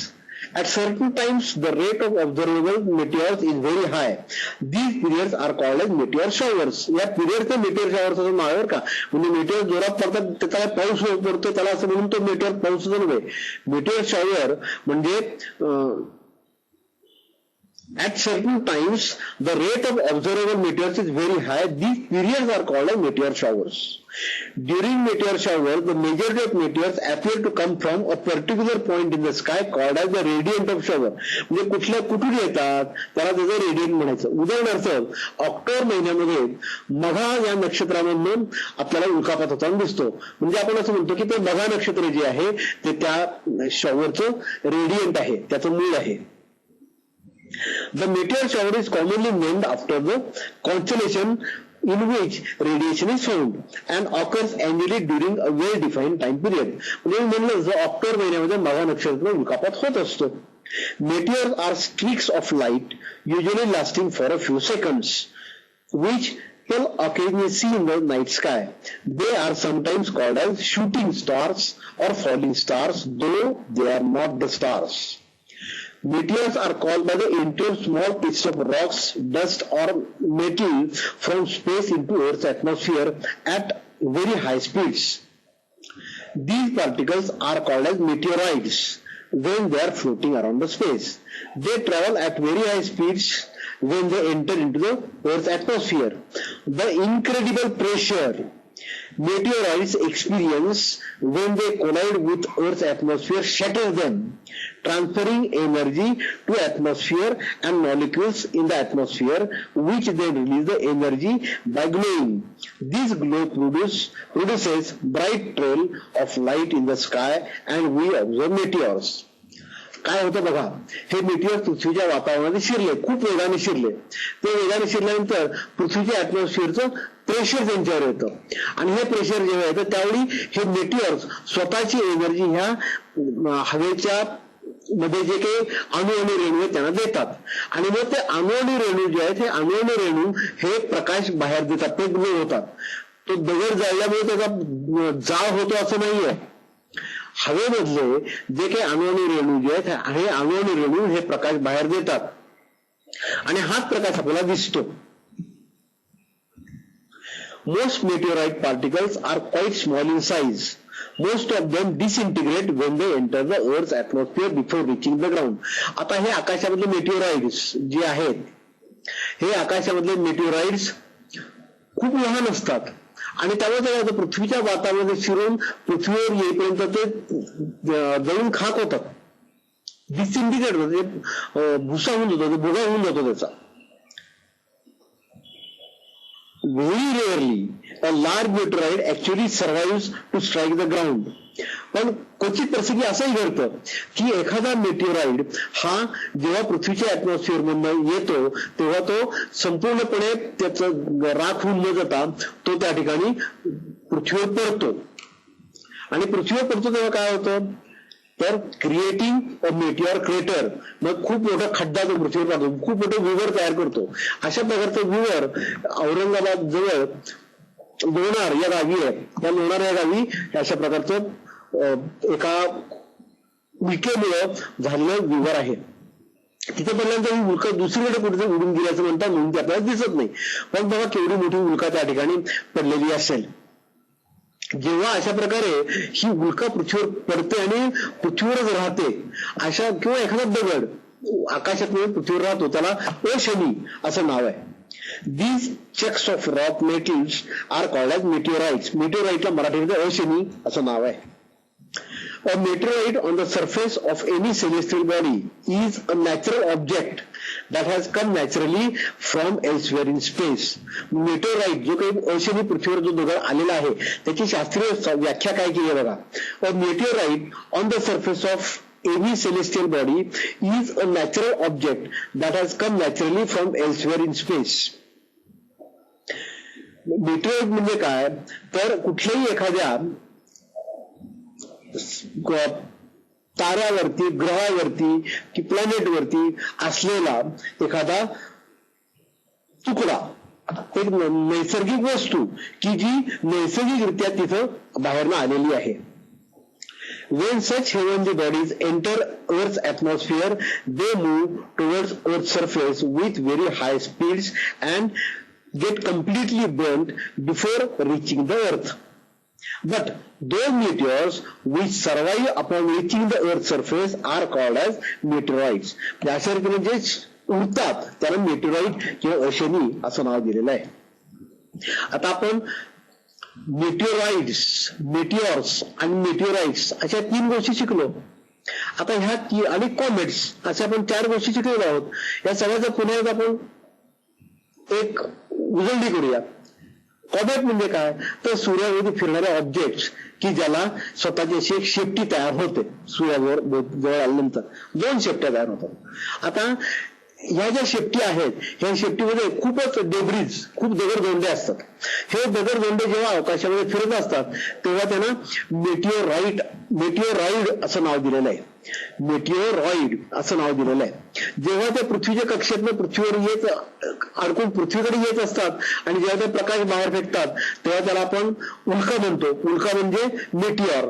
At certain times, the rate of observable meteors is very high. These periods are called as meteor showers. या period ते meteor showers असं नाव आहे का, म्हणजे meteor जोरात पडतात त्याला पाऊस पडतो, त्याला असं म्हणून तो meteor पाऊस नव्हे. meteor shower म्हणजे at certain times the rate of observable meteors is very high. These periods are called as meteor showers. During meteor shower, the majority of meteors appear to come from a particular point in the sky called as the radiant of shower. म्हणजे कुठून येतात त्याला त्याचं radiant म्हणायचं. उदाहरणार्थ October महिन्यामध्ये मघा या नक्षत्रामधून आपल्याला उल्कापात होताना दिसतो. म्हणजे आपण असं म्हणतो की ते मघा नक्षत्र जे आहे ते त्या शॉवरचं रेडियंट आहे, त्याचं मूळ आहे. The meteor shower is commonly named after the constellation in which radiation is found and occurs annually during a well-defined time period. म्हणजे म्हणलं ऑक्टोबर महिन्यामध्ये मघा नक्षत्र उल्कापात होत असतो. Meteors are streaks of light usually lasting for a few seconds, which will occasionally see in the night sky. They are sometimes called as shooting stars or falling stars, though they are not the stars. Meteors are caused by the entry of small pieces of rocks, dust or metal from space into Earth's atmosphere at very high speeds. These particles are called as meteoroids when they are floating around the space. They travel at very high speeds when they enter into the Earth's atmosphere. The incredible pressure meteoroids experience when they collide with Earth's atmosphere shatters them, transferring energy to atmosphere and molecules in the atmosphere, which then release the energy by glowing. This glow produces bright trail of light in the sky and we observe meteors. काय होतं बघा, हे मेटिअर पृथ्वीच्या वातावरणात शिरले, खूप वेगाने शिरले. ते वेगाने शिरल्यानंतर पृथ्वीच्या ऍटमॉस्फिअरचं प्रेशर त्यांच्यावर येतं आणि हे प्रेशर जेव्हा येतं त्यावेळी हे मेटिअर्स स्वतःची एनर्जी ह्या हवेच्या मध्ये जे काही अणू आणि रेणू आहेत त्यांना देतात आणि मग ते अणू आणि रेणू जे आहेत हे अणू आणि रेणू हे प्रकाश बाहेर देतात, ते ग्लो होतात. तो दगड जाळल्यामुळे त्याचा जाळ होतो असं नाहीये. हवेमधले जे काही अणू आणि रेणू जे आहेत हे अणू आणि रेणू हे प्रकाश बाहेर देतात आणि हाच प्रकाश आपल्याला दिसतो. Most meteorite particles are quite small in size. Most of them disintegrate when they enter the Earth's atmosphere before reaching the ground. आता हे आकाशामधले मेटिओराइड्स जे आहेत हे आकाशामधले मेटिओराइड्स खूप लहान असतात आणि त्यामुळे काय होतं, पृथ्वीच्या वातावरणामध्ये शिरून पृथ्वीवर येईपर्यंत ते जळून खाक होतात, डिसइंटिग्रेट होते, भुसा होऊन जातो, भुगा होऊन जातो त्याचा. Very rarely a large meteorite actually survives to strike the ground. पण क्वचित प्रसंगी असंही घडतं की एखादा मेटेराइड हा जेव्हा पृथ्वीच्या ऍटमॉस्फिअर मधून येतो तेव्हा तो संपूर्णपणे त्याचं राख होऊन न जाता तो त्या ठिकाणी पृथ्वीवर पडतो. आणि पृथ्वीवर पडतो तेव्हा काय होतं, तर क्रिएटिंग अ मेटिओर क्रेटर, मग खूप मोठा खड्डा तो पृथ्वीवर पाहतो, खूप मोठं विवर तयार करतो. अशा प्रकारचं विवर औरंगाबाद जवळ लोणार या गावी आहे. त्या लोणार या गावी अशा प्रकारचं एका उल्केमुळं झालेलं विवर आहे. तिथे पहिल्यांदा ही उल्का दुसरीकडे कुठे उडून गेल्याचं म्हणतात, म्हणून ते आपल्याला दिसत नाही. पण बघा केवढी मोठी उल्का त्या ठिकाणी पडलेली असेल. जेव्हा अशा प्रकारे ही उल्का पृथ्वीवर पडते आणि पृथ्वीवरच राहते, अशा किंवा एखादा दगड आकाशात पृथ्वीवर राहतो, त्याला अशनी असं नाव आहे. These checks of rock metals are called as meteorites. मेटेओराइटला मराठीमध्ये अशनी असं नाव आहे. A meteorite on the surface of any celestial body is a natural object that has come naturally from elsewhere in space. Meteorite जो काही अशनी पृथ्वीवर जो दगड आलेला आहे त्याची शास्त्रीय व्याख्या काय केली आहे बघा. A meteorite on the surface of any celestial body is a natural object that has come naturally from elsewhere in space. Meteorite म्हणजे काय, तर कुठल्याही एखाद्या ताऱ्यावरती, ग्रहावरती कि प्लॅनेटवरती असलेला एखादा तुकडा, एक नैसर्गिक वस्तू की जी नैसर्गिकरित्या तिथं बाहेरनं आलेली आहे. When such heavenly bodies enter Earth's atmosphere, they move towards Earth's surface with very high speeds and get completely burnt before reaching the Earth. But those meteors which survive upon reaching the Earth's surface are called as meteorites. अशा रीतीने जे उडतात त्याला मेटेराइट किंवा अशनी असं नाव दिलेलं आहे. आता आपण मेटिओराइड्स, मेटिओर्स आणि मेटिओराइट्स अशा 3 गोष्टी शिकलो. आता ह्या आणि कॉमेट्स अशा आपण 4 गोष्टी शिकलेल्या आहोत. या सगळ्याचा पुन्हा एकदा आपण एक उजळणी करूया. कॉमेट म्हणजे काय, तर सूर्याभोवती फिरणारे ऑब्जेक्ट्स की ज्याला स्वतःची अशी एक शेपटी तयार होते. सूर्यावर जवळ आल्यानंतर 2 शेपट्या तयार होतात. आता ह्या ज्या शेपटी आहेत, ह्या शेपटीमध्ये खूपच डेब्रिज, खूप दगडधोंडे असतात. हे दगडधोंडे जेव्हा अवकाशामध्ये फिरत असतात तेव्हा त्यांना मेटिओराइड असं नाव दिलेलं आहे. मेटिओरॉइड असं नाव दिलेलं आहे. जेव्हा त्या पृथ्वीच्या कक्षेतनं पृथ्वीवर येत अडकून पृथ्वीकडे येत असतात आणि जेव्हा ते प्रकाश बाहेर फेकतात तेव्हा त्याला आपण उल्का म्हणतो. उल्का म्हणजे मेटिओर.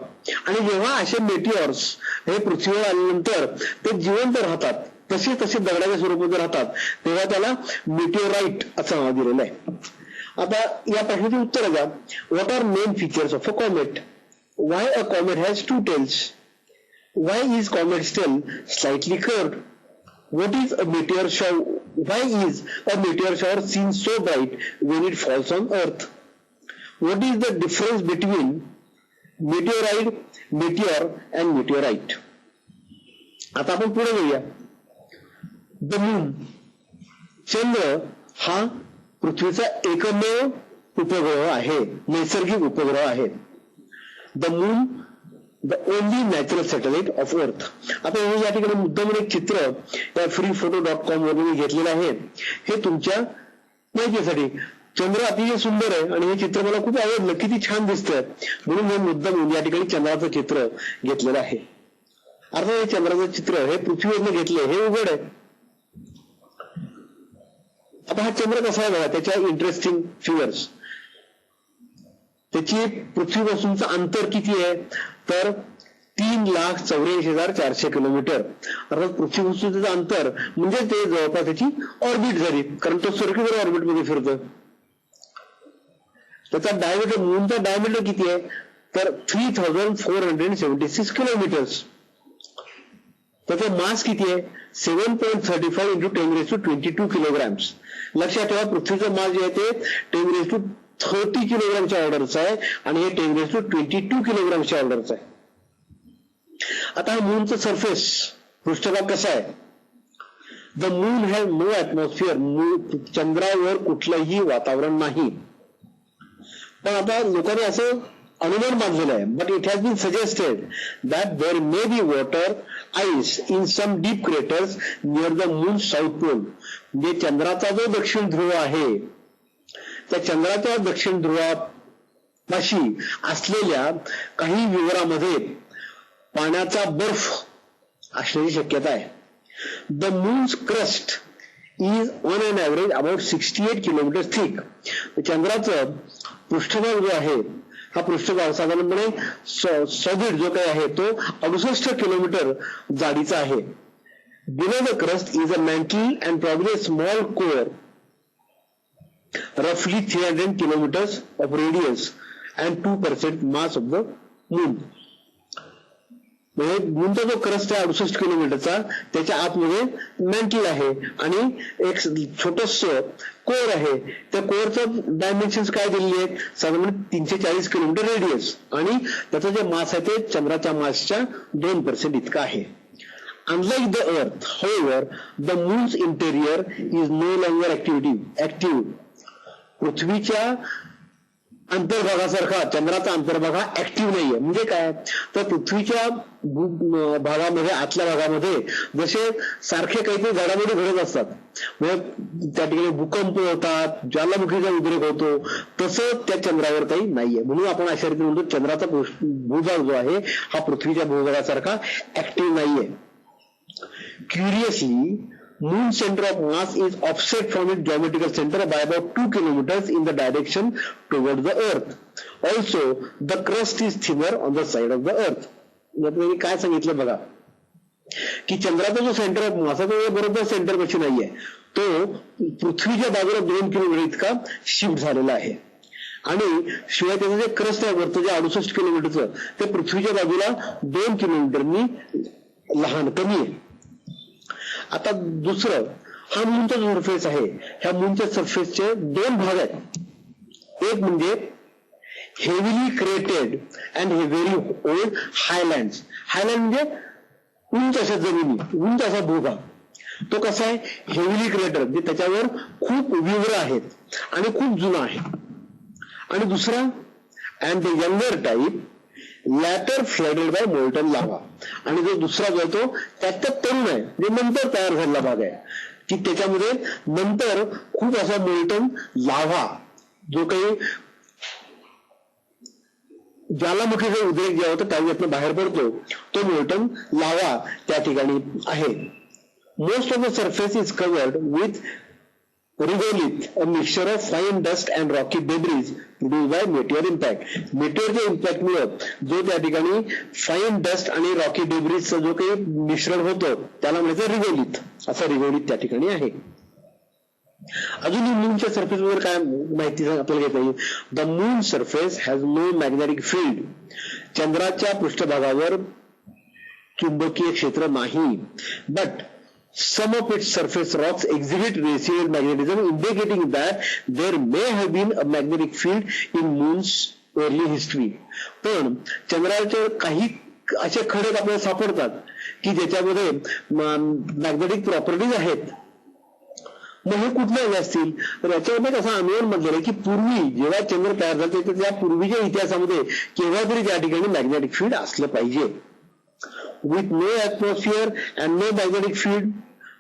आणि जेव्हा असे मेटिओर्स हे पृथ्वीवर आल्यानंतर ते जिवंत राहतात, तसे दगडाच्या स्वरूपात राहतात, तेव्हा त्याला मेटिओराइट असं नाव दिलेलं आहे. आता या प्रश्नाची उत्तर द्या. What are main features of a comet? Why a comet has 2 tails? Why is comet's tail slightly curved? What is a meteor shower? Why is a meteor shower seen so bright when it falls on Earth? What is the difference between meteorite, meteor and meteorite? आता आपण पुढे जाऊया. The moon, चंद्र हा पृथ्वीचा एकमेव उपग्रह आहे, नैसर्गिक उपग्रह आहे. The moon the only natural satellite of earth. आता हे या ठिकाणी मुद्दाम एक चित्र त्या freephoto.com वर मी घेतलेलं आहे. हे तुमच्या माहितीसाठी. चंद्र अतिशय सुंदर आहे आणि हे चित्र मला खूप आवडलं, किती छान दिसतंय म्हणून हे मुद्दाम या ठिकाणी चंद्राचं चित्र घेतलेलं आहे. अर्थात हे चंद्राचं चित्र हे पृथ्वीवरनं घेतलंय, हे उघड आहे. आता हा चंद्र कसा आहे बघा, त्याच्या इंटरेस्टिंग फिगर्स. त्याची पृथ्वीपासूनचं अंतर किती आहे, तर 3,84,400 किलोमीटर. अर्थात पृथ्वीपासून त्याचं अंतर म्हणजे ते जवळपास त्याची ऑर्बिट झाली, कारण तो सर्क्युलर ऑर्बिटमध्ये फिरतो. त्याचा डायमीटर, मूनचा डायमीटर किती आहे, तर 3,476 किलोमीटर्स. त्याचा मास किती आहे, 7.35 × 10⁻22 किलोग्रॅम्स. लक्षात ठेवा, पृथ्वीचं मास जे आहे ते 10⁻22 30 किलोग्रामच्या ऑर्डरचा आहे आणि हे 10⁻22 किलोग्रामच्या ऑर्डरचा आहे. आता हा मूनचं सरफेस पृष्ठभाग कसा आहे? The moon has no atmosphere. चंद्रावर कुठलंही वातावरण नाही. पण आता लोकांनी असं अनुमान बांधलेलं आहे. But it has been suggested that there may be water ice in some deep craters near the moon south pole. म्हणजे चंद्राचा जो दक्षिण ध्रुव आहे त्या चंद्राच्या दक्षिण ध्रुवापाशी असलेल्या काही विवरामध्ये पाण्याचा बर्फ असण्याची शक्यता आहे. The moon's crust is on an average about 68 kilometre thick. चंद्राचं पृष्ठभाग जो आहे हा पृष्ठभाग साधारणपणे सॉलिड जो काही आहे तो 68 किलोमीटर जाडीचा आहे. Below the crust is a mantle and probably a small core roughly 300 kilometers of radius and 2% mass of the moon. म्हणजे मूनचा जो क्रस्ट आहे 68 किलोमीटरचा त्याच्या आतमध्ये मॅन्टल आहे आणि एक छोटस कोअर आहे. त्या कोअरचं डायमेन्शन्स काय दिलेली आहेत? साधारण 340 किलोमीटर रेडियस आणि त्याचं जे मास आहे ते चंद्राच्या मासच्या 2% इतका आहे. Unlike the Earth, however, the moon's interior is no longer active. पृथ्वीच्या अंतर्भागासारखा चंद्राचा अंतर्भाग हा ऍक्टिव्ह नाहीये. म्हणजे काय? तर पृथ्वीच्या भागामध्ये आतल्या भागामध्ये जसे सारखे काहीतरी घडामोडी घडत असतात, म्हणजे त्या ठिकाणी भूकंप होतात, ज्वालामुखीचा उद्रेक होतो, तसं त्या चंद्रावर काही नाहीये. म्हणून आपण अशा रीतीने म्हणतो चंद्राचा भूभाग जो आहे हा पृथ्वीच्या भूभागासारखा ऍक्टिव्ह नाहीये. Curiously, moon center of mass is offset from its geometrical center by about 2 kilometers in the direction towards the earth. Also, the crust is thinner on the side of the earth. यात काय सांगितलं बघा की चंद्राचा जो centre of mass आहे तो बरोबर centre पेक्षा नाहीये, तो पृथ्वीच्या बाजूला 2 किलोमीटर इतका शिफ्ट झालेला आहे. आणि शिवाय त्याचं जे क्रस्ट आहे वरतं जे 68 किलोमीटरचं ते पृथ्वीच्या बाजूला 2 किलोमीटरनी लहान कमी आहे. आता दुसरं, हा मूनचा जो सरफेस आहे ह्या मूनच्या सरफेसचे 2 भाग आहेत. एक म्हणजे heavily created and very old highlands. Highland म्हणजे उंच अशा जमिनी, उंच असा भूभाग. तो कसा आहे? हेविली क्रिएटेड म्हणजे त्याच्यावर खूप विवर आहेत आणि खूप जुना आहे. आणि दुसरा and the younger type later flooded by molten lava. आणि जो दुसरा जो आहे तो त्यात तरुण आहे, जे नंतर तयार झालेला भाग आहे की त्याच्यामध्ये नंतर खूप असा मोल्टन लाव्हा जो काही ज्वालामुखीचा उद्रेक जे होतं त्याच्यातनं बाहेर पडतो तो मोल्टन लावा त्या ठिकाणी आहे. Most of the surface is covered with regolith, a mixture of fine dust and rocky debris produced by meteor impact. मेटिओरच्या इम्पॅक्ट मुळे जो त्या ठिकाणी फाईन डस्ट आणि रॉकी डेब्रिजचं जो काही मिश्रण होतं त्याला म्हणायचं रिगोलिथ. असा रिगोलिथ त्या ठिकाणी आहे. अजूनही मूनच्या सरफेस वर काय माहिती आपल्याला घेता येईल? The moon surface has no magnetic field. चंद्राच्या पृष्ठभागावर चुंबकीय क्षेत्र नाही. But some of its surface rocks exhibit residual magnetism, indicating that there may have been a magnetic field in moon's early history. पण चंद्राचे काही असे खडक आपल्याला सापडतात की ज्याच्यामध्ये मॅग्नेटिक प्रॉपर्टीज आहेत. मग हे कुठले असतील? तर याच्यामध्ये असा अनुमान म्हटलेला आहे की पूर्वी जेव्हा चंद्र तयार झाले तर त्या पूर्वीच्या इतिहासामध्ये केव्हा तरी त्या ठिकाणी मॅग्नेटिक फील्ड असलं पाहिजे. With no atmosphere and no magnetic field,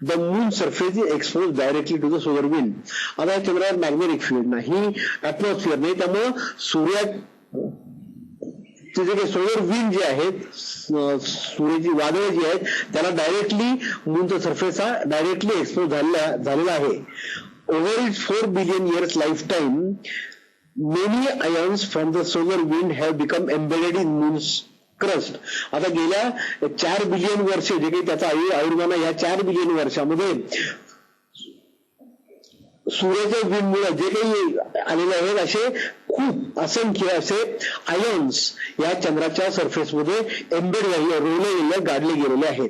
the moon surface is exposed directly to the solar wind. आता चंद्रावर मॅग्नेटिक फील्ड नाही, ऍटमॉस्फिअर नाही, त्यामुळं सूर्याचे जे काही सोलर विंड जे आहेत, सूर्याची वादळ जी आहेत त्याला डायरेक्टली मूनचा सरफेस हा डायरेक्टली एक्सपोज झालेला आहे. Over it's 4 billion years life time many ions from the solar wind have become embedded in moons crust. आता गेल्या 4 बिलियन वर्ष जे काही त्याचा आयुर्मान आहे, या 4 बिलियन वर्षामध्ये सूर्याच्या विंडमुळे जे काही आलेले आहेत असे खूप असंख्य असे आयन्स या चंद्राच्या सरफेसमध्ये एम्बेड झाले, रोवले गाडले गेलेले आहेत.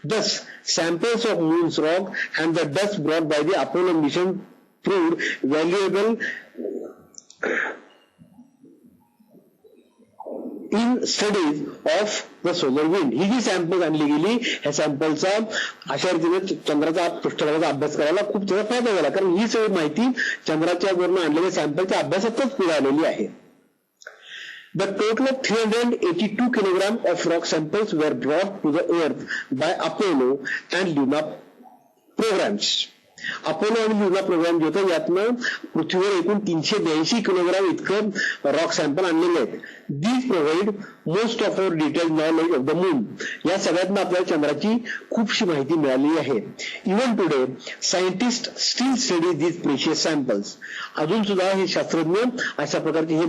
Thus, samples of moon's rock and the dust brought by the Apollo mission proved valuable in studies of the solar wind. ही जी सॅम्पल आणली गेली, ह्या सॅम्पलचा अशा रीतीने चंद्राचा पृष्ठभागाचा अभ्यास करायला खूप त्याचा फायदा झाला, कारण ही सगळी माहिती चंद्राच्या वरून आणलेल्या सॅम्पलच्या अभ्यासातच पुढे आलेली आहे. The total of 382 kilogram of rock samples were brought to the earth by Apollo and Luna programs. Apollo आणि लुना प्रोग्राम जे होतं यातनं पृथ्वीवर एकूण 382 किलोग्राम इतकं रॉक सॅम्पल आणलेले आहेत. These provide most of our detail knowledge of the moon. या सगळ्यातनं आपल्याला चंद्राची खूपशी माहिती मिळालेली आहे. Even today scientist steel study these precious samples. अजून सुद्धा हे शास्त्रज्ञ अशा प्रकारचे हे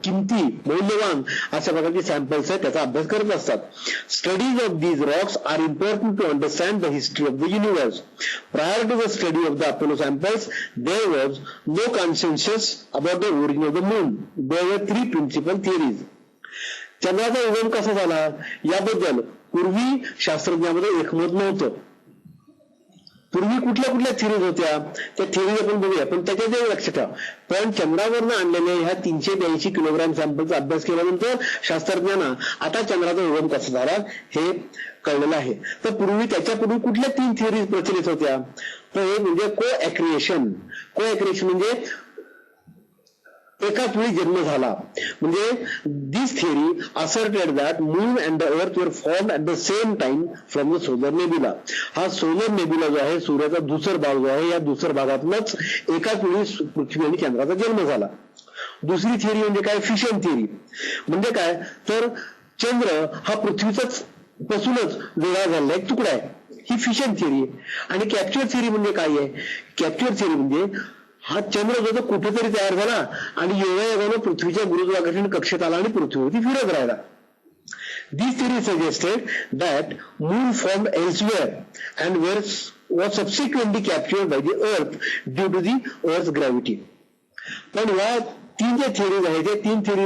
किमती मौल्यवान अशा प्रकारचे सॅम्पल्स आहेत त्याचा अभ्यास करत असतात. Studies of these rocks are important to understand the history of the universe. Prior to the study of the Apollo samples, there was no consensus about the origin of the moon. There were three principal theories. चंद्राचा उगम कसा झाला याबद्दल पूर्वी शास्त्रज्ञांमध्ये एकमत नव्हतं. पूर्वी कुठल्या कुठल्या थिअरीज होत्या त्या थिअरीज आपण बघूया, पण त्याच्या जे लक्षात ठेवा, पण चंद्रावरनं आणलेल्या ह्या 382 किलोग्राम सॅम्पलचा अभ्यास केल्यानंतर शास्त्रज्ञांना आता चंद्राचा उगम कसा झाला हे कळलेलं आहे. तर पूर्वी त्याच्यापूर्वी कुठल्या 3 थिअरीज प्रचलित होत्या, तर एक म्हणजे को ॲक्रिएशन. को ॲक्रिएशन म्हणजे एकाच वेळी जन्म झाला. म्हणजे this theory asserted that moon and the earth were form at the same time from the solar nebula. हा सोलर नेब्युला जो आहे सूर्याचा दुसर भाग जो आहे या दुसर भागातूनच एकाच वेळी पृथ्वी आणि चंद्राचा जन्म झाला. दुसरी थिअरी म्हणजे काय, फिशन थिअरी. म्हणजे काय तर चंद्र हा पृथ्वीचाच पासूनच वेगळा झालेला एक तुकडा आहे, ही फिशन थिअरी आहे. आणि कॅप्चर थिअरी म्हणजे काय आहे, कॅप्चर थिअरी म्हणजे हा चंद्र जो कुठेतरी तयार झाला आणि योगायोगानं पृथ्वीच्या गुरुत्वाकर्षण कक्षेत आला आणि पृथ्वीवरती फिरत राहिला. This theory suggested that moon formed elsewhere and was subsequently captured by the earth due to the earth's gravity. पण या 3 ज्या थिअरीज आहेत त्या 3 थिअरी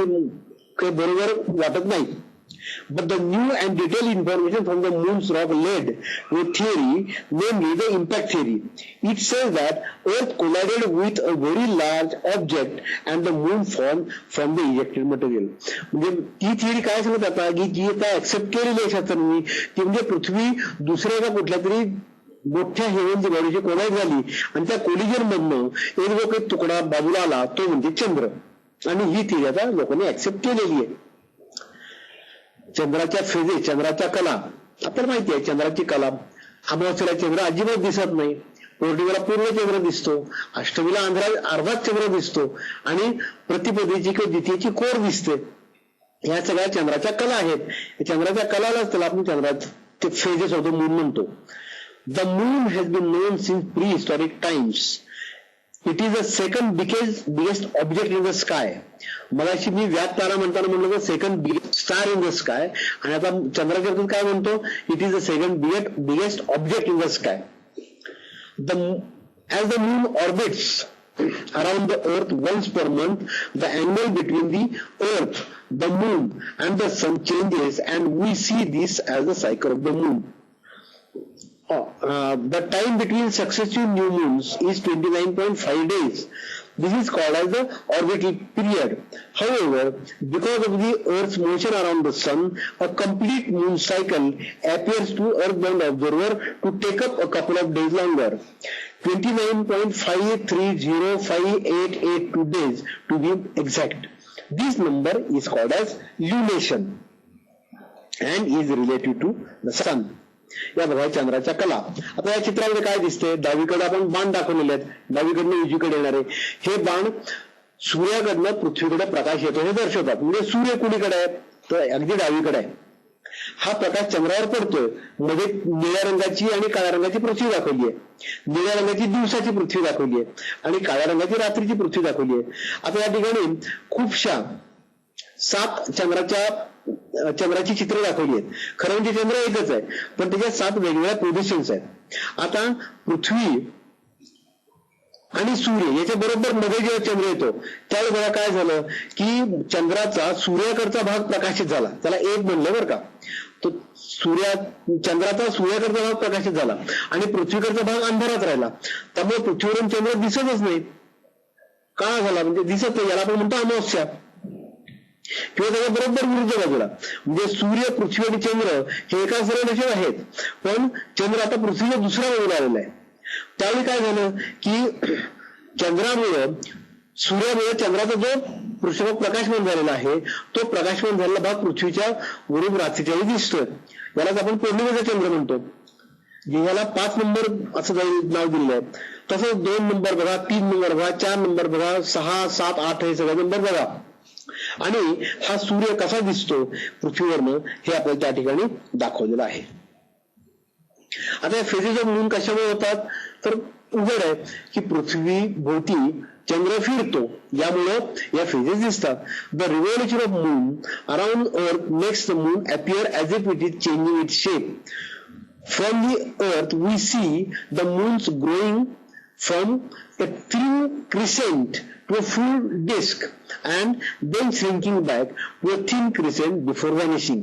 काही बरोबर वाटत नाही. But the new and detailed information from the moon's rock led to a theory, namely the impact theory. It says that Earth collided with a very large object and the moon formed from the ejected material. म्हणजे ती theory काय सांगत आता की जी आता accept केलेली आहे शास्त्रज्ञांनी ती म्हणजे पृथ्वी दुसऱ्या एका कुठल्या तरी मोठ्या हेवनची बॉडीची कोलाईड झाली आणि त्या कोलिजन मधनं एक जो काही तुकडा बाजूला आला तो म्हणजे चंद्र. आणि ही थिअरी आता लोकांनी ऍक्सेप्ट केलेली आहे. चंद्राच्या फेजेस, चंद्राच्या कला आपल्याला माहिती आहे. चंद्राची कला, अमावस्येला चंद्र अजिबात दिसत नाही, पौर्णिमेला पूर्ण चंद्र दिसतो, अष्टमीला अर्धाच चंद्र दिसतो आणि प्रतिपदेची किंवा द्वितीयेची कोर दिसते. ह्या सगळ्या चंद्राच्या कला आहेत. चंद्राच्या कलालाच त्याला आपण चंद्राचे फेजेस ऑफ द मून म्हणतो. The moon has been known since prehistoric times. It is the second biggest object in the sky. मगाशी मी व्यात तारा म्हणताना म्हणलं तर second biggest star in the sky, आणि आता चंद्राच्या बाबतीत काय म्हणतो, it is the second biggest object in the sky. As the moon orbits around the earth once per month, the angle between the earth, the moon and the sun changes, and we see this as the cycle of the moon. The time between successive new moons is 29.5 days. This is called as the orbital period. However, because of the Earth's motion around the sun, a complete moon cycle appears to earthbound observer to take up a couple of days longer. 29.530588 days to be exact. This number is called as lunation and is related to the sun. या बघा चंद्राच्या कला. आता या चित्रामध्ये काय दिसते, डावीकडे आपण बाण दाखवलेले आहेत, डावीकडनं उजवीकडे येणारे हे बाण सूर्याकडनं पृथ्वीकडे प्रकाश येतो हे दर्शवतात. म्हणजे सूर्य कुणीकडे आहे तर अगदी डावीकडे आहे. हा प्रकाश चंद्रावर पडतोय, मध्ये निळ्या रंगाची आणि काळ्या रंगाची पृथ्वी दाखवली आहे, निळ्या रंगाची दिवसाची पृथ्वी दाखवली आहे आणि काळ्या रंगाची रात्रीची पृथ्वी दाखवली आहे. आता या ठिकाणी खूपशा 7 चंद्राची चित्र दाखवली आहेत. खरं म्हणजे चंद्र एकच आहे पण त्याच्या 7 वेगवेगळ्या पोझिशन्स आहेत. आता पृथ्वी आणि सूर्य याच्या बरोबर मध्ये जेव्हा चंद्र येतो त्यावेळी बघा काय झालं की चंद्राचा सूर्याकडचा भाग प्रकाशित झाला, त्याला एक म्हणलं बरं का. तो चंद्राचा सूर्याकडचा भाग प्रकाशित झाला आणि पृथ्वीकडचा भाग अंधारात राहिला. त्यामुळे पृथ्वीवरून चंद्र दिसतच नाही. काळा झाला म्हणजे दिसत नाही, याला आपण म्हणतो अमावस्या. किंवा त्याच्या बरोबर विरुद्ध बाजूला म्हणजे सूर्य, पृथ्वी आणि चंद्र हे एका सरळ रेषेत आहेत, पण चंद्र आता पृथ्वीच्या दुसऱ्या बाजूला आलेला आहे. त्यावेळी काय झालं की चंद्रामुळं, सूर्यामुळे चंद्राचा जो पृष्ठभाग प्रकाशमान झालेला आहे तो प्रकाशमान झालेला भाग पृथ्वीच्या वरून रात्रीच्या वेळी दिसतोय. यालाच आपण पौर्णिमेचा चंद्र म्हणतो. याला 5 नंबर असं नाव दिलेलं आहे. तसंच 2 नंबर बघा, 3 नंबर बघा, 4 नंबर बघा, 6, 7, 8 हे सगळे नंबर बघा. आणि हा सूर्य कसा दिसतो पृथ्वीवरनं हे आपल्याला त्या ठिकाणी दाखवलेलं आहे. आता या फेजेस ऑफ मून कशामुळे होतात तर उघड आहे की पृथ्वी भोवती चंद्र फिरतो, यामुळं या फेजेस दिसतात. The revolution of moon around earth makes the moon appear as if it is changing its shape. From the earth we see the moons growing from a thin crescent to a full disk and then shrinking back to a thin crescent before vanishing.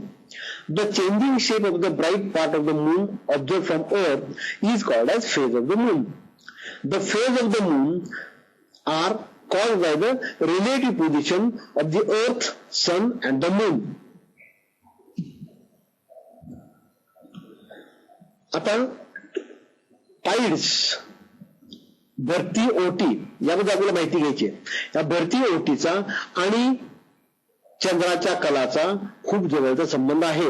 The changing shape of the bright part of the moon observed from earth is called as phase of the moon. The phase of the moon are caused by the relative position of the earth, sun and the moon. आता tides, भरती ओटी याबद्दल आपल्याला माहिती घ्यायची आहे. या भरती ओटीचा आणि चंद्राच्या कलाचा खूप जवळचा संबंध आहे.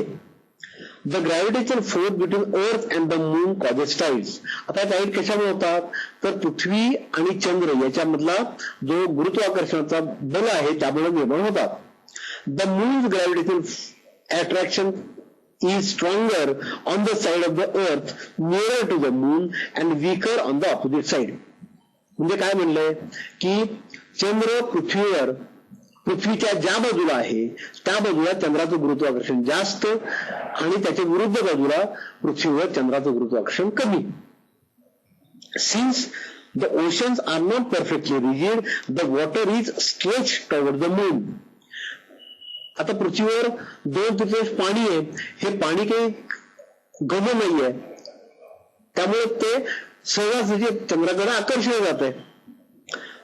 The gravitational force between earth and the moon causes tides. आता टाइड कशामुळे होतात तर पृथ्वी आणि चंद्र याच्यामधला जो गुरुत्वाकर्षणाचा बल आहे त्यामुळे निर्माण होतात. The moons gravitational attraction is stronger on the side of the earth nearer to the moon and weaker on the opposite side. म्हणजे काय म्हणलंय की चंद्र पृथ्वीच्या ज्या बाजूला आहे त्या बाजूला चंद्राचं गुरुत्वाकर्षण जास्त आणि त्याच्या विरुद्ध बाजूला पृथ्वीवर चंद्राचं गुरुत्वाकर्षण कमी. Since the oceans are not perfectly rigid, the water is stretched toward the moon. आता पृथ्वीवर 2/3 पाणी आहे, हे पाणी काही घन नाहीये, त्यामुळे ते सहजासहजी चंद्राकडे आकर्षित जात आहे.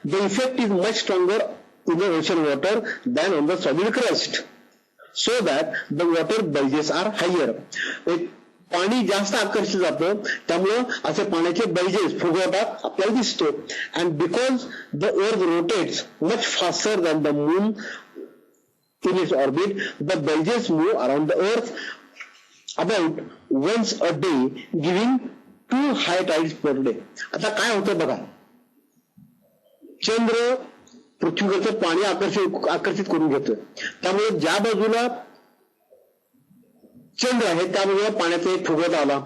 The effect is much stronger in the ocean water than on the solid crust so that the water bulges are higher. पाणी जास्त आकर्षित जातं त्यामुळं असे पाण्याचे बल्जेस, फुगवटा आपल्याला दिसतो. And because the earth rotates much faster than the moon in its orbit, the bulges move around the earth about once a day, giving 2 high tides per day. आता काय होतं बघा, चंद्र पृथ्वीवरचं पाणी आकर्षित करून घेतं, त्यामुळे ज्या बाजूला चंद्र आहे त्या बाजूला पाण्याचा एक फुगवटा आला,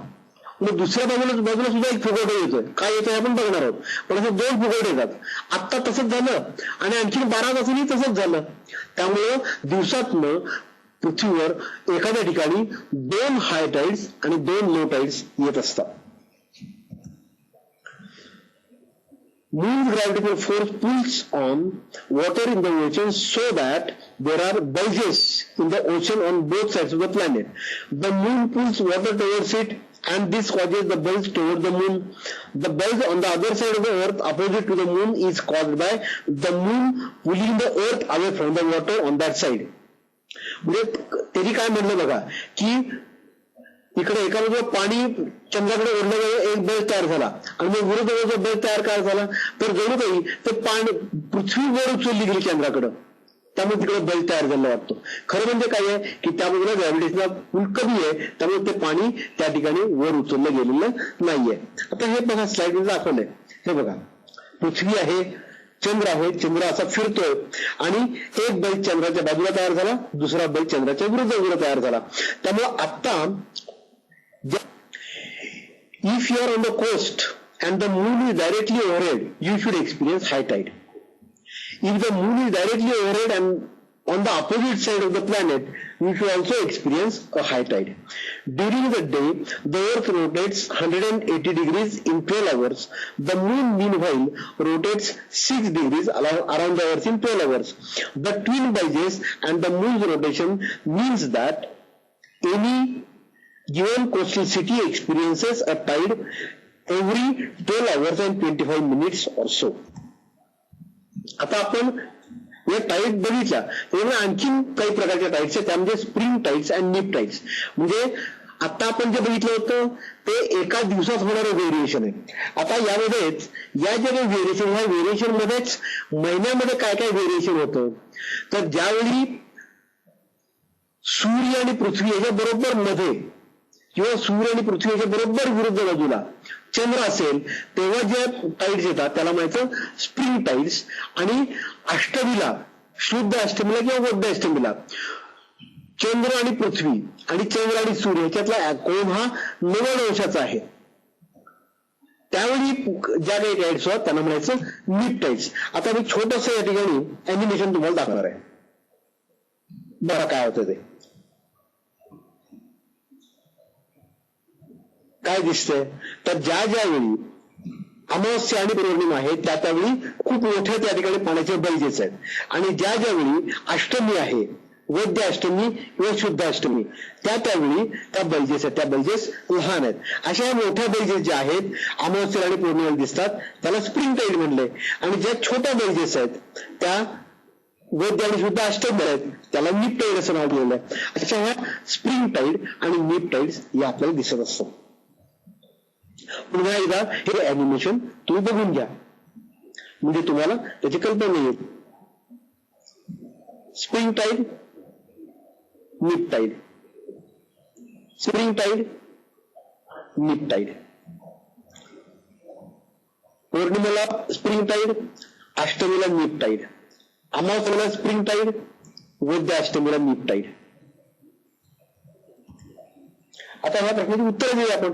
मग दुसऱ्या बाजूला सुद्धा एक फुगवटा येतोय. काय येतोय आपण बघणार आहोत, पण असं 2 फुगवटे येतात. आत्ता तसंच झालं आणि आणखी 12 तासांनी तसंच झालं. त्यामुळं दिवसातनं पृथ्वीवर एखाद्या ठिकाणी 2 हाय टाइड्स आणि 2 लो टाइड्स येत असतात. Moon's gravitational force pulls on water in the ocean so that there are bulges in the ocean on both sides of the planet. The moon pulls water towards it and this causes the bulge toward the moon. The bulge on the other side of the earth opposite to the moon is caused by the moon pulling the earth away from the water on that side. म्हणजे त्यांनी काय म्हणलं बघा की इकडे एका बाजूला पाणी चंद्राकडे ओढल्यामुळे एक बल्ज तयार झाला आणि मग विरुद्ध बाजूचा बल्ज तयार काय झाला तर जणू काही ते पाणी पृथ्वीवर उचलली गेली चंद्राकडं, त्यामुळे तिकडे बल्ज तयार झाला वाटतो. खरं म्हणजे काय आहे की त्या बाजूला ग्रॅव्हिटेशनल पुल कमी आहे त्यामुळे ते पाणी त्या ठिकाणी वर उचललं गेलेलं नाहीये. आता हे बघा स्लाइड दाखवलंय, हे बघा पृथ्वी आहे, चंद्र आहे, चंद्र असा फिरतोय आणि एक बल्ज चंद्राच्या बाजूला तयार झाला, दुसरा बल्ज चंद्राच्या विरुद्ध बाजूला तयार झाला. त्यामुळे आता if you are on the coast and the moon is directly overhead, you should experience high tide. If the moon is directly overhead and on the opposite side of the planet, you should also experience a high tide. During the day, the earth rotates 180 degrees in 12 hours. The moon meanwhile rotates 6 degrees around the earth in 12 hours. The twin bulges and the moon's rotation means that any given coastal city experiences a tide every 12 hours and 25 minutes or so. आता आपण या tight बघितल्या त्यामुळे आणखीन काही प्रकारच्या tights आहेत, त्यामध्ये स्प्रिंग टाईट्स आणि निप टाईट्स. म्हणजे आता आपण जे बघितलं होतं ते एका दिवसात होणारं व्हेरिएशन आहे. आता यामध्येच या जे काही व्हेरिएशन, ह्या व्हेरिएशन मध्येच महिन्यामध्ये काय काय व्हेरिएशन होतं, तर ज्यावेळी सूर्य आणि पृथ्वी याच्या बरोबर मध्ये किंवा सूर्य आणि पृथ्वी याच्या बरोबर विरुद्ध बाजूला चंद्र असेल तेव्हा ज्या टाईड्स येतात त्याला म्हणायचं स्प्रिंग टाईड्स. आणि अष्टमीला, शुद्ध अष्टमीला किंवा बौद्ध अष्टमीला चंद्र आणि पृथ्वी आणि चंद्र आणि सूर्य याच्यातला कोण हा 90 अंशाचा आहे, त्यावेळी ज्या काही टाईड्स होतात त्यांना म्हणायचं निप टाईड्स. आता मी छोटंसं या ठिकाणी अॅनिमेशन तुम्हाला दाखवणार आहे, बघा काय होतं ते. काय दिसतंय तर ज्या ज्यावेळी अमावस्या आणि पौर्णिमा आहे त्यावेळी खूप मोठ्या त्या ठिकाणी पाण्याचे बल्जेस आहेत, आणि ज्या ज्यावेळी अष्टमी आहे, वैद्य अष्टमी किंवा शुद्ध अष्टमी, त्यावेळी त्या बल्जेस आहेत, त्या बल्जेस लहान आहेत. अशा मोठ्या बल्जेस ज्या आहेत अमावस्या आणि पौर्णिमेला दिसतात त्याला स्प्रिंग टाईड म्हणले, आणि ज्या छोट्या बल्जेस आहेत त्या वैद्य आणि शुद्ध अष्टमी आहेत त्याला निप टाईड असं नाव दिलेलं आहे. अशा ह्या स्प्रिंग टाईड आणि निप टाईड्स या आपल्याला दिसत असतात. पुन्हा एकदा हे अॅनिमेशन तुम्ही बघून घ्या म्हणजे तुम्हाला त्याची कल्पना येईल. स्प्रिंग टाईड, निप टाईड, स्प्रिंग टाईड, निप टाईड. पौर्णिमेला स्प्रिंग टाईड, अष्टमीला निप टाईड, अमावस्येला स्प्रिंग टाईड, वैद्य अष्टमीला निप टाईड. आता ह्या प्रश्नाची उत्तर देऊया आपण.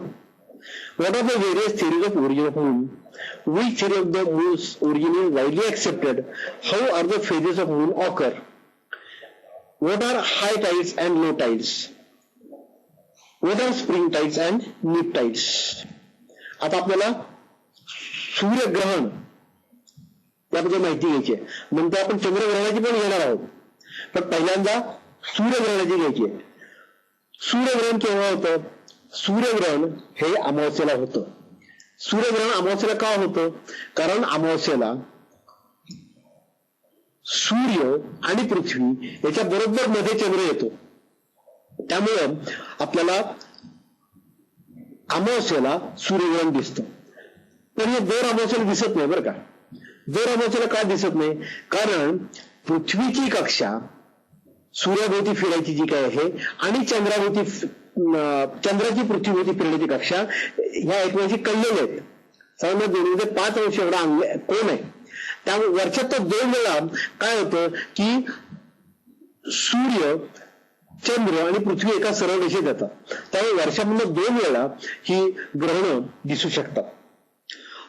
What are the various theories of origin of moon? Which theory of the moon's origin is widely accepted? How are the phases of moon occur? What are high tides and low tides? What are spring tides and neap tides? आता आपल्याला सूर्यग्रहण याबद्दल माहिती घ्यायची आहे, नंतर आपण चंद्रग्रहणाची पण घेणार आहोत, पण पहिल्यांदा सूर्यग्रहणाची घ्यायची आहे. सूर्यग्रहण केव्हा होतं? सूर्यग्रहण हे अमावस्येला होतं. सूर्यग्रहण अमावस्येला का होतं? कारण अमावस्येला सूर्य आणि पृथ्वी याच्या बरोबर मध्ये चंद्र येतो, त्यामुळं आपल्याला अमावस्येला सूर्यग्रहण दिसतं. पण हे दर अमावस्येला दिसत नाही बरं का. दर अमावस्येला का दिसत नाही? कारण पृथ्वीची कक्षा सूर्याभोवती फिरायची जी काय आहे आणि चंद्राची पृथ्वीभोवती फिरण्याची कक्षा ह्या एकमेकांशी कळलेल्या आहेत. साधारण 2.5 अंश एवढा कोण आहे, त्यामुळे वर्षात तर 2 वेळा काय होतं की सूर्य, चंद्र आणि पृथ्वी एका सरळ रेषेत येतात, त्यामुळे वर्षामधून 2 वेळा ही ग्रहणं दिसू शकतात.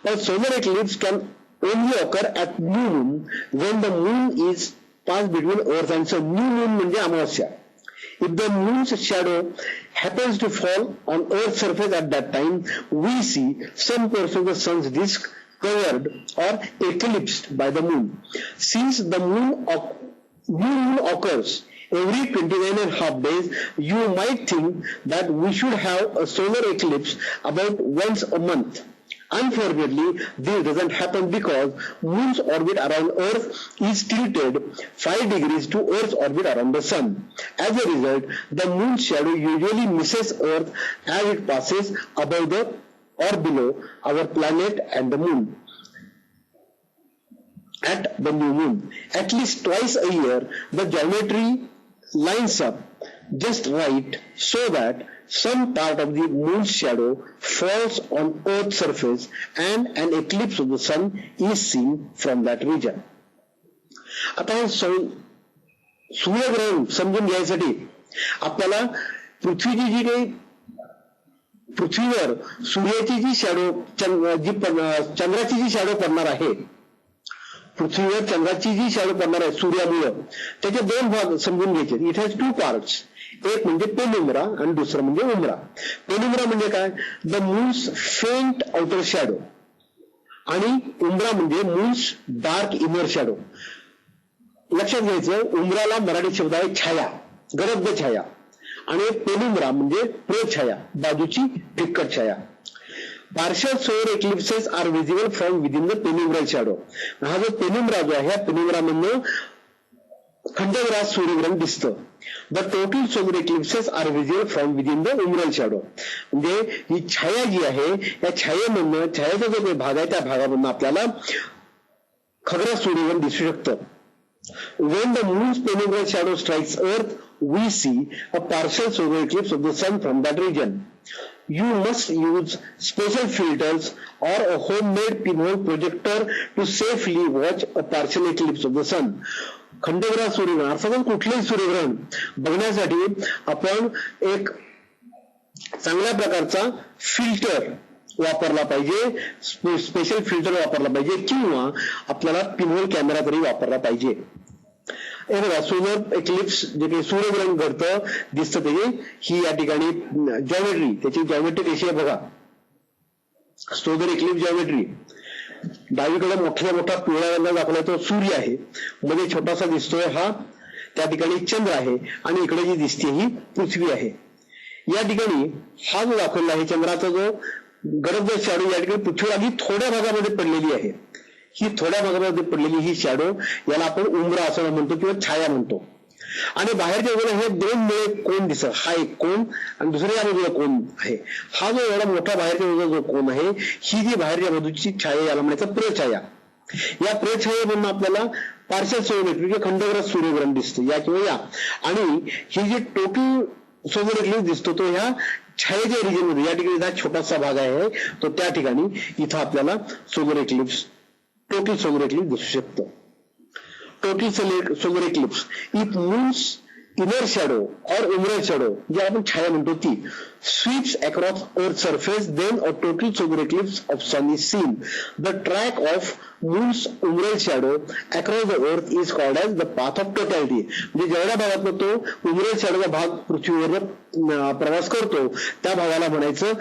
पण solar eclipse can only occur at new moon when the moon is passed between earth and sun. New moon म्हणजे अमावस्या. If the moon's shadow happens to fall on Earth's surface at that time, we see some portion of the sun's disk covered or eclipsed by the moon. Since the new moon occurs every 29.5 days, you might think that we should have a solar eclipse about once a month. Unfortunately, this doesn't happen because moon's orbit around Earth is tilted 5 degrees to Earth's orbit around the sun. As a result, the moon's shadow usually misses Earth as it passes above the or below our planet and the moon. At the new moon, at least twice a year, the geometry lines up just right so that some part of the moon's shadow falls on Earth's surface and an eclipse of the sun is seen from that region. आता सूर्यग्रहण समजून घ्यायसाठी आपल्याला पृथ्वीवर सूर्याची जी shadow, चंद्राची जी shadow पडणार आहे, पृथ्वीवर चंद्राची जी शॅडो पडणार आहे सूर्यामुळं, त्याचे 2 भाग समजून घ्यायचे. It has 2 parts. एक म्हणजे पेनुम्रा आणि दुसरं म्हणजे उमरा. पेनुम्रा म्हणजे काय? The moons faint outer shadow, आणि उमरा म्हणजे मून्स डार्क इनर शॅडो. लक्षात घ्यायचं, उमराला मराठी शब्द आहे छाया, गडद छाया, आणि पेनुम्रा म्हणजे प्रछाया, बाजूची फिक्कट छाया. Partial solar eclipses are visible from within the penumbral shadow. हा जो पेनिम्ब्रा जो आहे, पेनिम्ब्रा मधनं खंडग्रास सूर्यग्रहण दिसतं. The total solar eclipses are visible from within the umbral shadow. म्हणजे ही छाया जी आहे, या छायेमधनं, छायेचा जो काही भाग आहे त्या भागामधनं आपल्याला खग्रास सूर्यग्रहण दिसू शकतं. When the moon's penumbral shadow strikes Earth, we see a partial solar eclipse of the sun from that region. You must use special filters or a homemade pinhole projector to safely watch a partial eclipse of the sun. खंडग्रास सूर्यग्रहण अर्थातच कुठलेही सूर्यग्रहण बघण्यासाठी आपण एक चांगल्या प्रकारचा फिल्टर वापरला पाहिजे, स्पेशल फिल्टर वापरला पाहिजे, किंवा आपल्याला पिनहोल कॅमेरा तरी वापरला पाहिजे. हे बघा, सोलर एक्लिप्स जे काही सूर्यग्रहण घडतं दिसतं त्याची ही या ठिकाणी जॉमेट्री, त्याची जॉमेट्री कशी आहे बघा. सोलर एक्लिप्स जॉमेट्री, डावीकडे मोठा मोठा पिवळा रंग दाखवला तो सूर्य आहे, मध्ये छोटासा दिसतोय हा त्या ठिकाणी चंद्र आहे, आणि इकडे जी दिसते ही पृथ्वी आहे. या ठिकाणी हा जो दाखवला आहे चंद्राचा जो गडद शॅडो या ठिकाणी पृथ्वी आधी थोड्या भागामध्ये पडलेली आहे. ही थोड्या भागामध्ये पडलेली ही शॅडो याला आपण उंबरा असं म्हणतो किंवा छाया म्हणतो. आणि बाहेरच्या बाजूला हे दोन मुळे कोण दिसत, हा एक कोण आणि दुसऱ्या बाजूला कोण आहे. हा जो एवढा मोठा बाहेरच्या बाजूला जो कोण आहे, ही जी बाहेरच्या बाजूची छाया याला म्हणायचं प्रछाया. या प्रछायेमधून आपल्याला पार्शल सोलर किंवा खंडग्रास सूर्यग्रहण दिसतं या किंवा या. आणि ही जी टोटल सोलर इक्लिप्स दिसतो तो ह्या छायेच्या रिजन मध्ये, या ठिकाणी हा छोटासा भाग आहे तो त्या ठिकाणी इथं आपल्याला solar eclipse, total solar eclipse दिसू शकतं. Total solar eclipse if moon's inner shadow और उमरल शॅडो जे आपण छाया म्हणतो ती sweeps across earth surface, then a total solar eclipse of sun is seen. The track of moon's umbral shadow across the earth is called as the path of totality. म्हणजे जेवढ्या भागातनं तो उमरल शॅडोचा भाग पृथ्वीवर प्रवास करतो त्या भागाला म्हणायचं,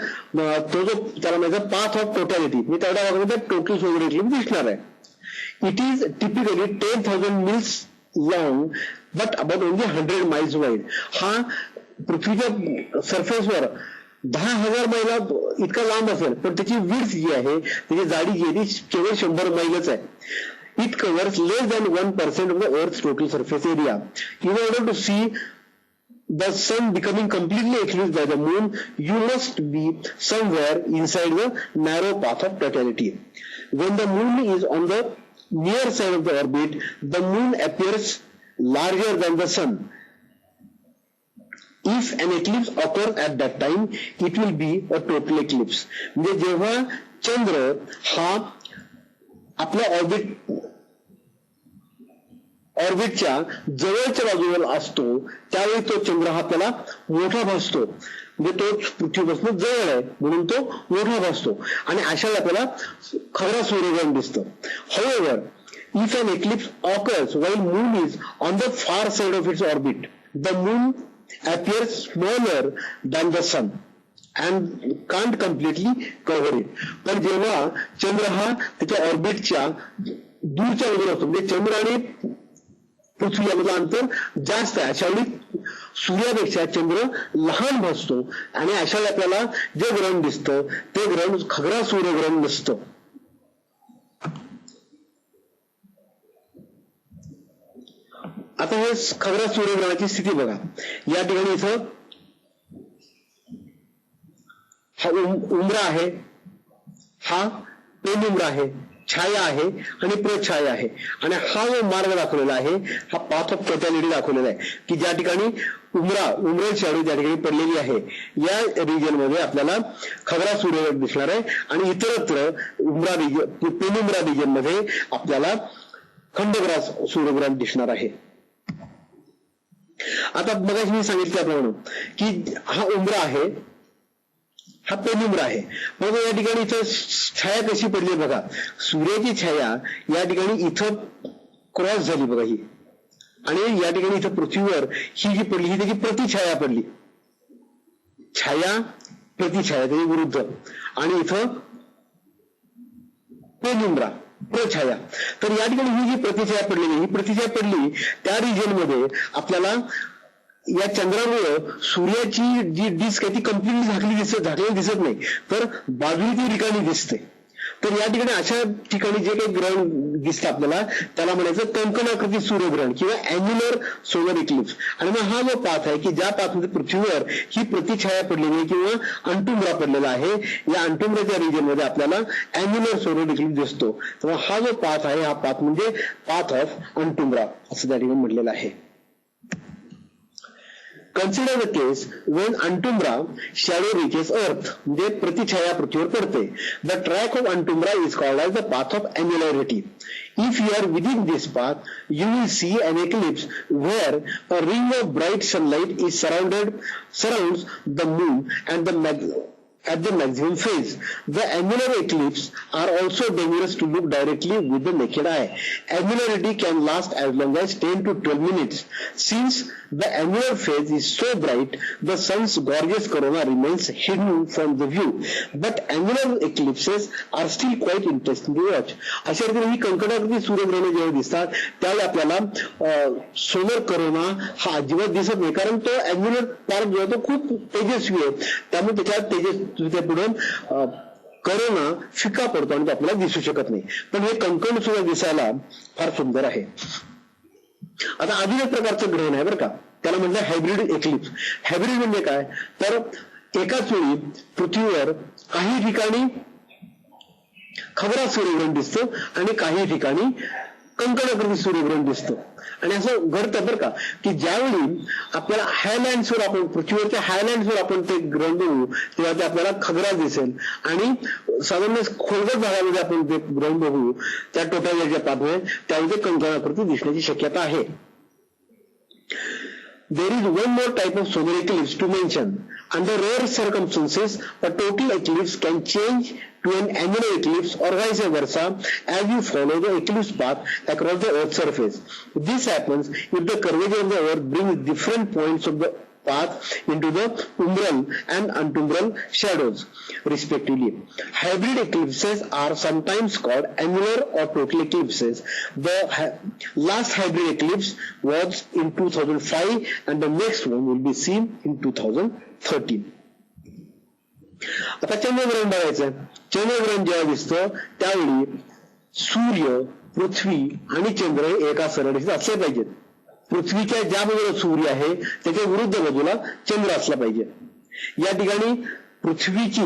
तो जो त्याला म्हणायचं पाथ ऑफ टोटॅलिटी. म्हणजे तेवढ्या भागामध्ये टोटल सोलर इक्लिप्स दिसणार आहे. It is typically 10,000 miles long but about only 100 miles wide. हा पृथ्वीच्या सरफेसवर 10,000 मैला इतका लांब असेल, पण त्याची विड्थ जी आहे, त्याची जाडी जी आहे ती केवळ 100 मैलच आहे. It covers less than 1% of the Earth's total surface area. In order to see the sun becoming completely eclipsed by the moon, you must be somewhere inside the narrow path of totality. When the moon is on the near side of the orbit, the moon appears larger than the sun. If an eclipse occurs at that time, it will be a total eclipse. म्हणजे जेव्हा चंद्र हा आपल्या ऑर्बिटच्या जवळच्या बाजूला असतो त्यावेळी तो चंद्र हा आपल्याला मोठा भासतो. म्हणजे तो पृथ्वीपासून जवळ आहे म्हणून तो मोठा भासतो, आणि अशाला आपल्याला खरा सूर्यग्रहण दिसतं. However, if an eclipse occurs while moon is on the far side of its orbit, the moon appears smaller than the sun and can't completely cover it. पण जेव्हा चंद्र हा त्याच्या ऑर्बिटच्या दूरच्या बाजूला असतो, म्हणजे चंद्र आणि पृथ्वी यामधलं अंतर जास्त आहे, अशा वेळी सूर्यापेक्षा चंद्र लहान भासतो, आणि अशा वेळी आपल्याला जे ग्रहण दिसतं ते ग्रहण खग्रास सूर्यग्रहण नसतं. आता हे खग्रास सूर्यग्रहणाची स्थिती बघा. या ठिकाणी इथं हा उंबरा आहे, हा पेनुंबरा आहे, छाया आहे आणि प्रछाया आहे, आणि हा जो मार्ग दाखवलेला आहे हा पाथ ऑफ टोटॅलिटी दाखवलेला आहे, की ज्या ठिकाणी उमरल शॅडो ज्या ठिकाणी पडलेली आहे या रिजन मध्ये आपल्याला खग्रास सूर्यग्रहण दिसणार आहे, आणि इतरत्र पेनुंबरा रिजन मध्ये आपल्याला खंडग्रास सूर्यग्रहण दिसणार आहे. आता बघा, मी सांगितल्याप्रमाणे की हा उंबरा आहे, हा पेनुंबरा आहे. मग या ठिकाणी इथं छाया कशी पडली बघा. सूर्याची छाया या ठिकाणी इथं क्रॉस झाली बघा ही, आणि या ठिकाणी इथं पृथ्वीवर ही जी पडली ही त्याची प्रतिछाया पडली. छाया प्रतिछाया त्याच्या विरुद्ध, आणि इथं पेनुंबरा प्रछाया. तर या ठिकाणी ही जी प्रतिछाया पडलेली, ही प्रतिछाया पडली त्या रिजन मध्ये आपल्याला या चंद्रामुळं सूर्याची जी डिस्क आहे ती कम्प्लिटली झाकलेली दिसत नाही, तर बाजूने ती रिकामी दिसते. तर या ठिकाणी अशा ठिकाणी जे काही ग्रहण दिसतं आपल्याला त्याला म्हणायचं कंकणाकृती सूर्यग्रहण किंवा अँग्युलर सोलर इक्लिप्स. आणि मग हा जो पाथ आहे की ज्या पाथमध्ये पृथ्वीवर ही प्रतिछाया पडलेली आहे किंवा अंटुम्रा पडलेला आहे, या अंटुम्राच्या रिजनमध्ये आपल्याला अँग्युलर सोलर इक्लिप्स दिसतो. तेव्हा हा जो पाथ आहे, हा पाथ म्हणजे पाथ ऑफ अंटुम्रा असं त्या ठिकाणी म्हटलेलं आहे. Consider the case when Antumbra shadow reaches Earth, म्हणजे प्रतिछाया पृथ्वीवर पडते. The track of Antumbra is called as the path of annularity. If you are within this path, you will see an eclipse where a ring of bright sunlight is surrounds the moon and at the maximum phase. The annular eclipses are also dangerous to look directly with the naked eye. Annularity can last as long as 10 to 12 minutes. Since the annular phase is so bright, the sun's gorgeous corona remains hidden from the view. But annular eclipses are still quite interesting to watch. अशा रीतीने ही कंकणाकृती सूर्यग्रहणे जेव्हा दिसतात त्यावेळी आपल्याला solar corona हा अजिबात दिसत नाही, कारण तो अँग्युलर पार्ट जो आहे तो खूप तेजस्वी आहे. त्यामुळे त्याच्यात पुढून करोना फिका पडतो आणि तो आपल्याला दिसू शकत नाही. पण हे कंकण सुद्धा दिसायला फार सुंदर आहे. आता अजून एक प्रकारचं ग्रहण आहे बरं का, त्याला म्हणलं हायब्रिड एक्लिप्स. हायब्रिड म्हणजे काय, तर एकाच वेळी पृथ्वीवर काही ठिकाणी खबरा सूर्यग्रहण दिसतं आणि काही ठिकाणी कंकणाकृती सूर्यग्रहण दिसतं. आणि असं घडतं बरं का की ज्यावेळी आपल्याला हायलँड्सवर आपण पृथ्वीवरच्या हायलँड्सवर आपण ते ग्रहण बघू तेव्हा ते आपल्याला खगरा दिसेल, आणि साधारण खोलगट भागामध्ये आपण ते ग्रहण बघू त्या टोटाच्या पाठवे त्यामध्ये कंकणाकृती दिसण्याची शक्यता आहे. There is one more type of solar eclipse to mention. Under rare circumstances, a total eclipse can change to an annular eclipse or vice versa as you follow the eclipse path across the Earth's surface. This happens if the curvature of the Earth brings different points of the path into the umbral and antumbral shadows, respectively. Hybrid eclipses are sometimes called annular or total eclipses. The last hybrid eclipse was in 2005 and the next one will be seen in 2013. आता चंद्रग्रहण बघायचं. चंद्रग्रहण जेव्हा दिसतं त्यावेळी सूर्य, पृथ्वी आणि चंद्र हे एका सरळ असले पाहिजेत. पृथ्वीच्या ज्या बाजूला सूर्य आहे त्याच्या विरुद्ध बाजूला चंद्र असला पाहिजे. या ठिकाणी पृथ्वीची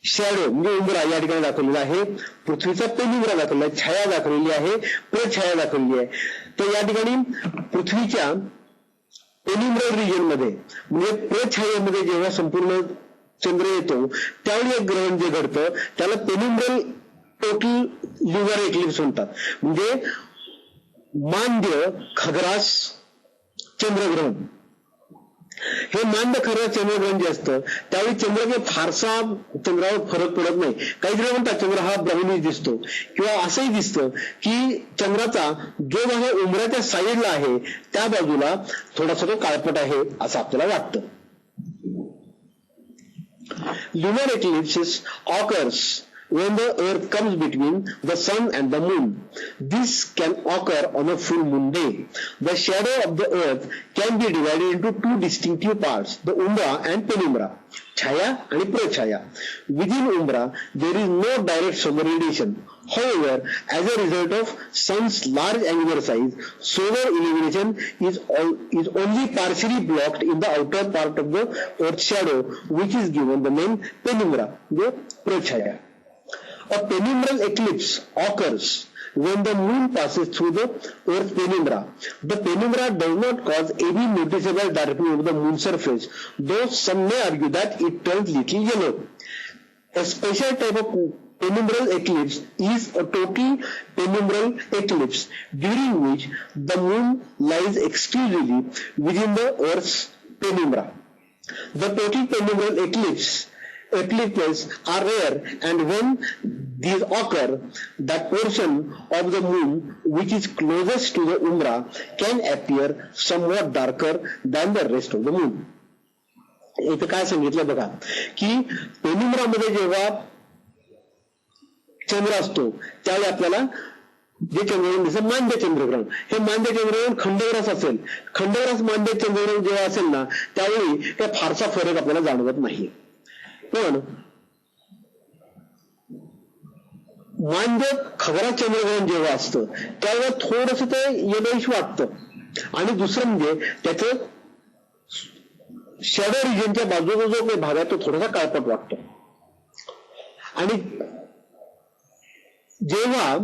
शॅडो म्हणजे उंबरा या ठिकाणी दाखवलेला आहे, पृथ्वीचा पेनिंब्रा दाखवलेला आहे, छाया दाखवलेली आहे, प्रछाया दाखवलेली आहे. तर या ठिकाणी पृथ्वीच्या पेनिंब्रल रिजन मध्ये म्हणजे प्रछायेमध्ये जेव्हा संपूर्ण चंद्र येतो त्यावेळी एक ग्रहण जे घडतं त्याला पेनिंब्रल टोटल ल्युनार एक्लिप्स म्हणतात. म्हणजे मांद्य खग्रास चंद्रग्रहण. हे मांद्य खग्रास चंद्रग्रहण जे असतं त्यावेळी चंद्र फारसा चंद्रावर फरक पडत नाही. काही जण म्हणतात चंद्र हा ब्राह्मणीच दिसतो, किंवा असंही दिसतं की चंद्राचा जो भाग उंबऱ्याच्या साईडला आहे त्या बाजूला थोडासा तो काळपट आहे असं आपल्याला वाटतं. Lunar eclipses occurs when the earth comes between the sun and the moon. This can occur on a full moon day. The shadow of the earth can be divided into two distinctive parts, the umbra and penumbra, chaya and prachaya. Within umbra there is no direct solar radiation. However, as a result of sun's large angular size, solar illumination is only partially blocked in the outer part of the earth's shadow, which is given the name penumbra, the prachaya. A penumbral eclipse occurs when the moon passes through the earth's penumbra. The penumbra does not cause any noticeable darkening of the moon's surface, though some may argue that it turns little yellow. A special type of penumbral eclipse is a total penumbral eclipse, during which the moon lies exclusively within the earth's penumbra. The total penumbral eclipses are rare, and when these occur, that portion of the moon which is closest to the umbra can appear somewhat darker than the rest of the moon. इथं काय सांगितलं बघा की पेनिम्ब्रामध्ये जेव्हा चंद्र असतो त्यावेळी आपल्याला जे चंद्रग्रहण दिसत मांद्य चंद्रग्रहण, हे मांद्य चंद्रग्रहण खंडग्रास असेल. खंडग्रास मांद्य चंद्रग्रहण जेव्हा असेल ना त्यावेळी त्या फारसा फरक आपल्याला जाणवत नाही. पण मांद्य खगरा चंद्रग्रहण जेव्हा असतं त्यावेळेला थोडस ते यदैश वाटतं. आणि दुसरं म्हणजे त्याचं शॅडो रिजनच्या बाजूचा जो काही भाग आहे तो थोडासा काळपट वाटतो. आणि जेव्हा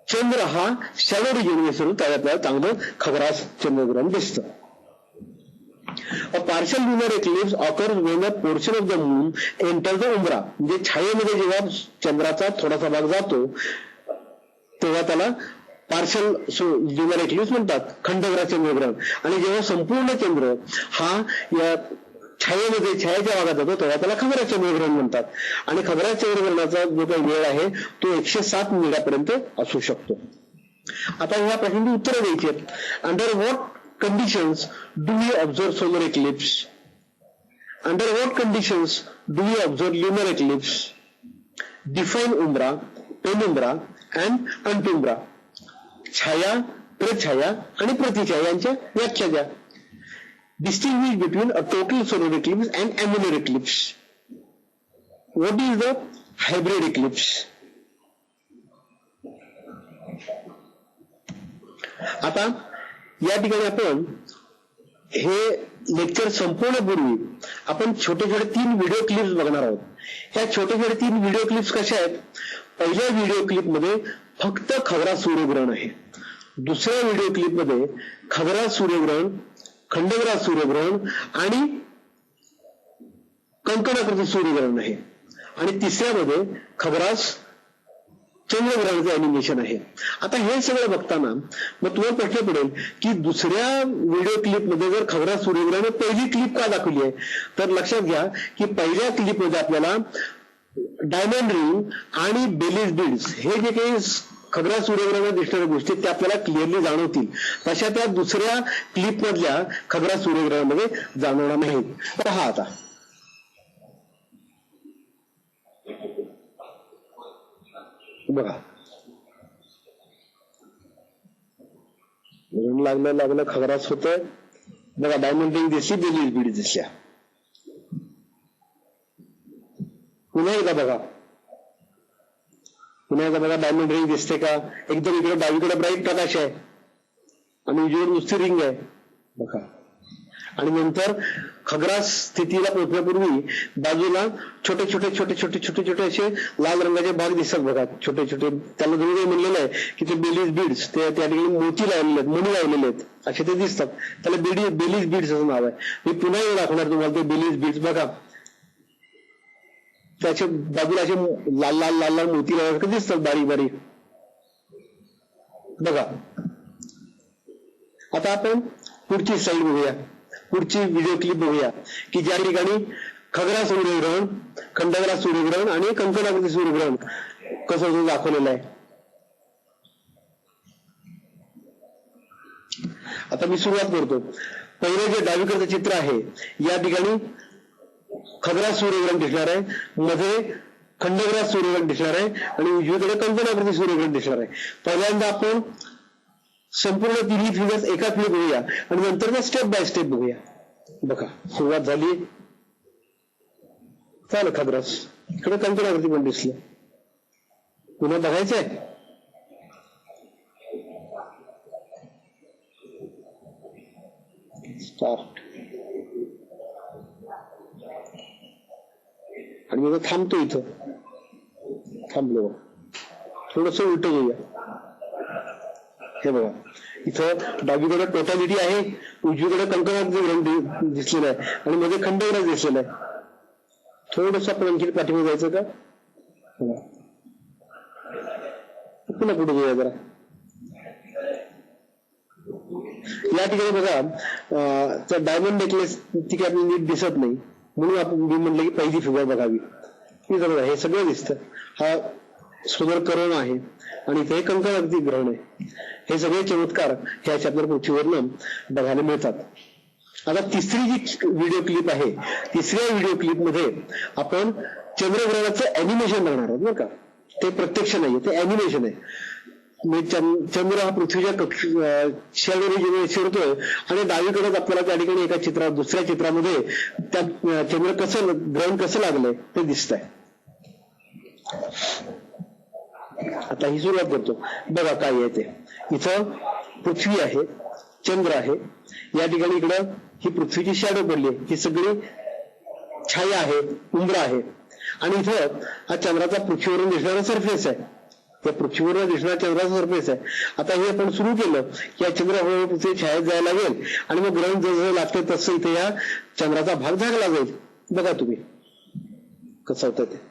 चंद्र हा शॅडो रिजन विसरून त्याला आपल्याला चांगलं खगरास चंद्रग्रहण दिसतं. A partial lunar eclipse occurs when a portion of the moon enters the umbra. म्हणजे छायेमध्ये जेव्हा चंद्राचा थोडासा भाग जातो तेव्हा त्याला पार्शल ल्युनर एक्लिप्स म्हणतात, खंडग्रास चंद्रग्रहण. आणि जेव्हा संपूर्ण चंद्र हा या छायेमध्ये छायेच्या भागात जातो तेव्हा त्याला खगरास चंद्रग्रहण म्हणतात. आणि खगरास चंद्रग्रहणाचा जो काही वेळ आहे तो 107 मिनिटापर्यंत असू शकतो. आता ह्या प्रश्नांची उत्तरं द्यायची आहेत. Under what conditions do we observe solar eclipse? Under what conditions do we observe lunar eclipse? Define umbra, penumbra and antumbra. छाया, प्रछाया आणि प्रतिछाया यांच्या व्याख्या द्या. Distinguish between a total solar eclipse and annular eclipse. What is the hybrid eclipse? आता या ठिकाणी आपण हे lecture संपवण्यापूर्वी आपण छोटे छोटे 3 व्हिडिओ क्लिप्स बघणार आहोत. ह्या छोटे छोटे 3 व्हिडिओ क्लिप्स कशा आहेत? पहिल्या व्हिडिओ क्लिपमध्ये फक्त खगरास सूर्यग्रहण आहे. दुसऱ्या व्हिडिओ क्लिपमध्ये खगरास सूर्यग्रहण, खंडग्रास सूर्यग्रहण आणि कंकणाकृती सूर्यग्रहण आहे. आणि तिसऱ्यामध्ये खगरास चंद्रग्रहणाचं अॅनिमेशन आहे. आता हे सगळं बघताना मग तुम्हाला प्रश्न पडेल की दुसऱ्या व्हिडिओ क्लिपमध्ये जर खगरास सूर्यग्रहण पहिली क्लिप का दाखवली आहे, तर लक्षात घ्या की पहिल्या क्लिपमध्ये आपल्याला डायमंड रिंग आणि बेलीज बीड्स हे जे काही खगरास सूर्यग्रहणात दिसणाऱ्या गोष्टी त्या आपल्याला क्लिअरली जाणवतील, तशा त्या दुसऱ्या क्लिपमधल्या खगरास सूर्यग्रहणामध्ये जाणवणार नाहीत. पहा आता बघा, लागलं खगरास होतोय बघा. डायमंड रिंग दिसली, बेलीज बीड दिसल्या. पुन्हा एकदा बघा, डायमंड रिंग दिसते का? एकदम इकडे डावीकडे ब्राईट प्रकाश आहे आणि उजवीकडे नुसती रिंग आहे बघा. आणि नंतर खगरास स्थितीला पोहोचण्यापूर्वी बाजूला छोटे छोटे छोटे छोटे छोटे छोटे असे लाल रंगाचे भाग दिसतात बघा, छोटे छोटे. त्याला तुम्ही म्हणलेलं आहे की ते बेलीज बीड्स, ते त्या ठिकाणी मोती लावलेले आहेत, मणी लावलेले आहेत, असे ते दिसतात. त्याला बेलीज बीड्स असं नाव आहे. मी पुन्हा एकदा दाखवणार तुम्हाला ते बेलीज बीड्स बघा. त्याच्या बाजूला असे लाल लाल लाल लाल मोती लावल्यासारखे दिसतात, बारीक बारीक बघा. आता आपण पुढची साईड बघूया, पुढची व्हिडिओ क्लिप बघूया की ज्या ठिकाणी खगरास सूर्यग्रहण, खंडग्रास सूर्यग्रहण आणि कंकणाकृती सूर्यग्रहण कसं दाखवलेलं आहे. आता मी सुरुवात करतो. पहिलं जे डावीकडचं चित्र आहे या ठिकाणी खगरास सूर्यग्रहण दिसणार आहे, मध्ये खंडग्रास सूर्यग्रहण दिसणार आहे आणि उजवीकडे कंकणाकृती सूर्यग्रहण दिसणार आहे. पहिल्यांदा आपण संपूर्ण तिन्ही फिगर्स एकाच वेळी बघूया आणि नंतर स्टेप बाय स्टेप बघूया. बघा, सुरुवात झाली, चालेल खगरास, इकडे कंकणाकृती पण दिसली. पुन्हा बघायचंय. स्टार्ट. आणि मग थांबतो इथं, थांबलो. थोडस उलट घेऊया. हे बघा, इथं डावीकडे टोटॅलिटी आहे, उजवीकडे कंकणाकृती ग्रहण दिसलेलं आहे आणि मध्ये खंडग्रास दिसलेला आहे. थोडस आपण आणखी पाठीमागे जायचं का? पुन्हा पुढे घेऊया जरा. या ठिकाणी बघा, डायमंड नेकलेस ती काही आपली नीट दिसत नाही म्हणून मी म्हटलं की पहिली फिगर बघावी. हे सगळं दिसतं. हा सोलर करोना आहे आणि इथे कंकणाकृती ग्रहण आहे. हे सगळे चमत्कार ह्या आपल्याला पृथ्वीवरनं बघायला मिळतात. आता तिसरी जी व्हिडिओ क्लिप आहे, तिसऱ्या व्हिडिओ क्लिपमध्ये आपण चंद्रग्रहणाचं अॅनिमेशन बघणार आहोत बरं का. ते प्रत्यक्ष नाहीये, ते अॅनिमेशन आहे. चंद्र हा पृथ्वीच्या शेजारी शिरतोय आणि डावीकडेच आपल्याला त्या ठिकाणी एका चित्रात दुसऱ्या चित्रामध्ये त्या चंद्र ग्रहण कसं लागलंय ते दिसतंय. आता ही सुरुवात करतो. बघा काय आहे ते. इथं पृथ्वी आहे, चंद्र आहे, या ठिकाणी इकडं ही पृथ्वीची शॅडो पडली, ही सगळी छाया आहे, उंबरा आहे, आणि इथं हा चंद्राचा पृथ्वीवरून दिसणारा सरफेस आहे. त्या पृथ्वीवर दिसणारा चंद्राचा सरफेस आहे. आता हे आपण सुरू केलं की या चंद्र हळूहळू पृथ्वी छायात जायला लागेल आणि मग ग्रहण जसं लागतं तसं इथे या चंद्राचा भाग झाकला जाईल. बघा तुम्ही कसं होतं ते.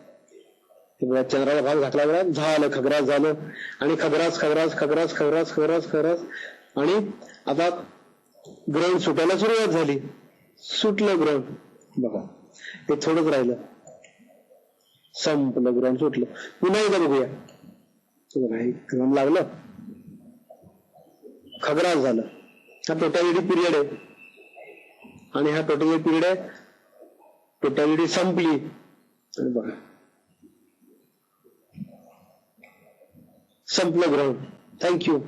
चंद्राला भाग झाकला गेला, झालं, खग्रास झालं, आणि खग्रास खग्रास खग्रास खग्रास खग्रास खग्रास, आणि आता ग्रहण सुटायला सुरुवात झाली. सुटलं ग्रहण. बघा ते थोडंच राहिलं, संपलं, ग्रहण सुटलं. पुन्हा एकदा बघूया. ग्रहण लागलं, खग्रास झालं. हा टोटॅलिटी पिरियड आहे आणि हा टोटॅलिटी पिरियड आहे. टोटॅलिटी संपली आणि बघा संपलं ग्रहण. थँक्यू.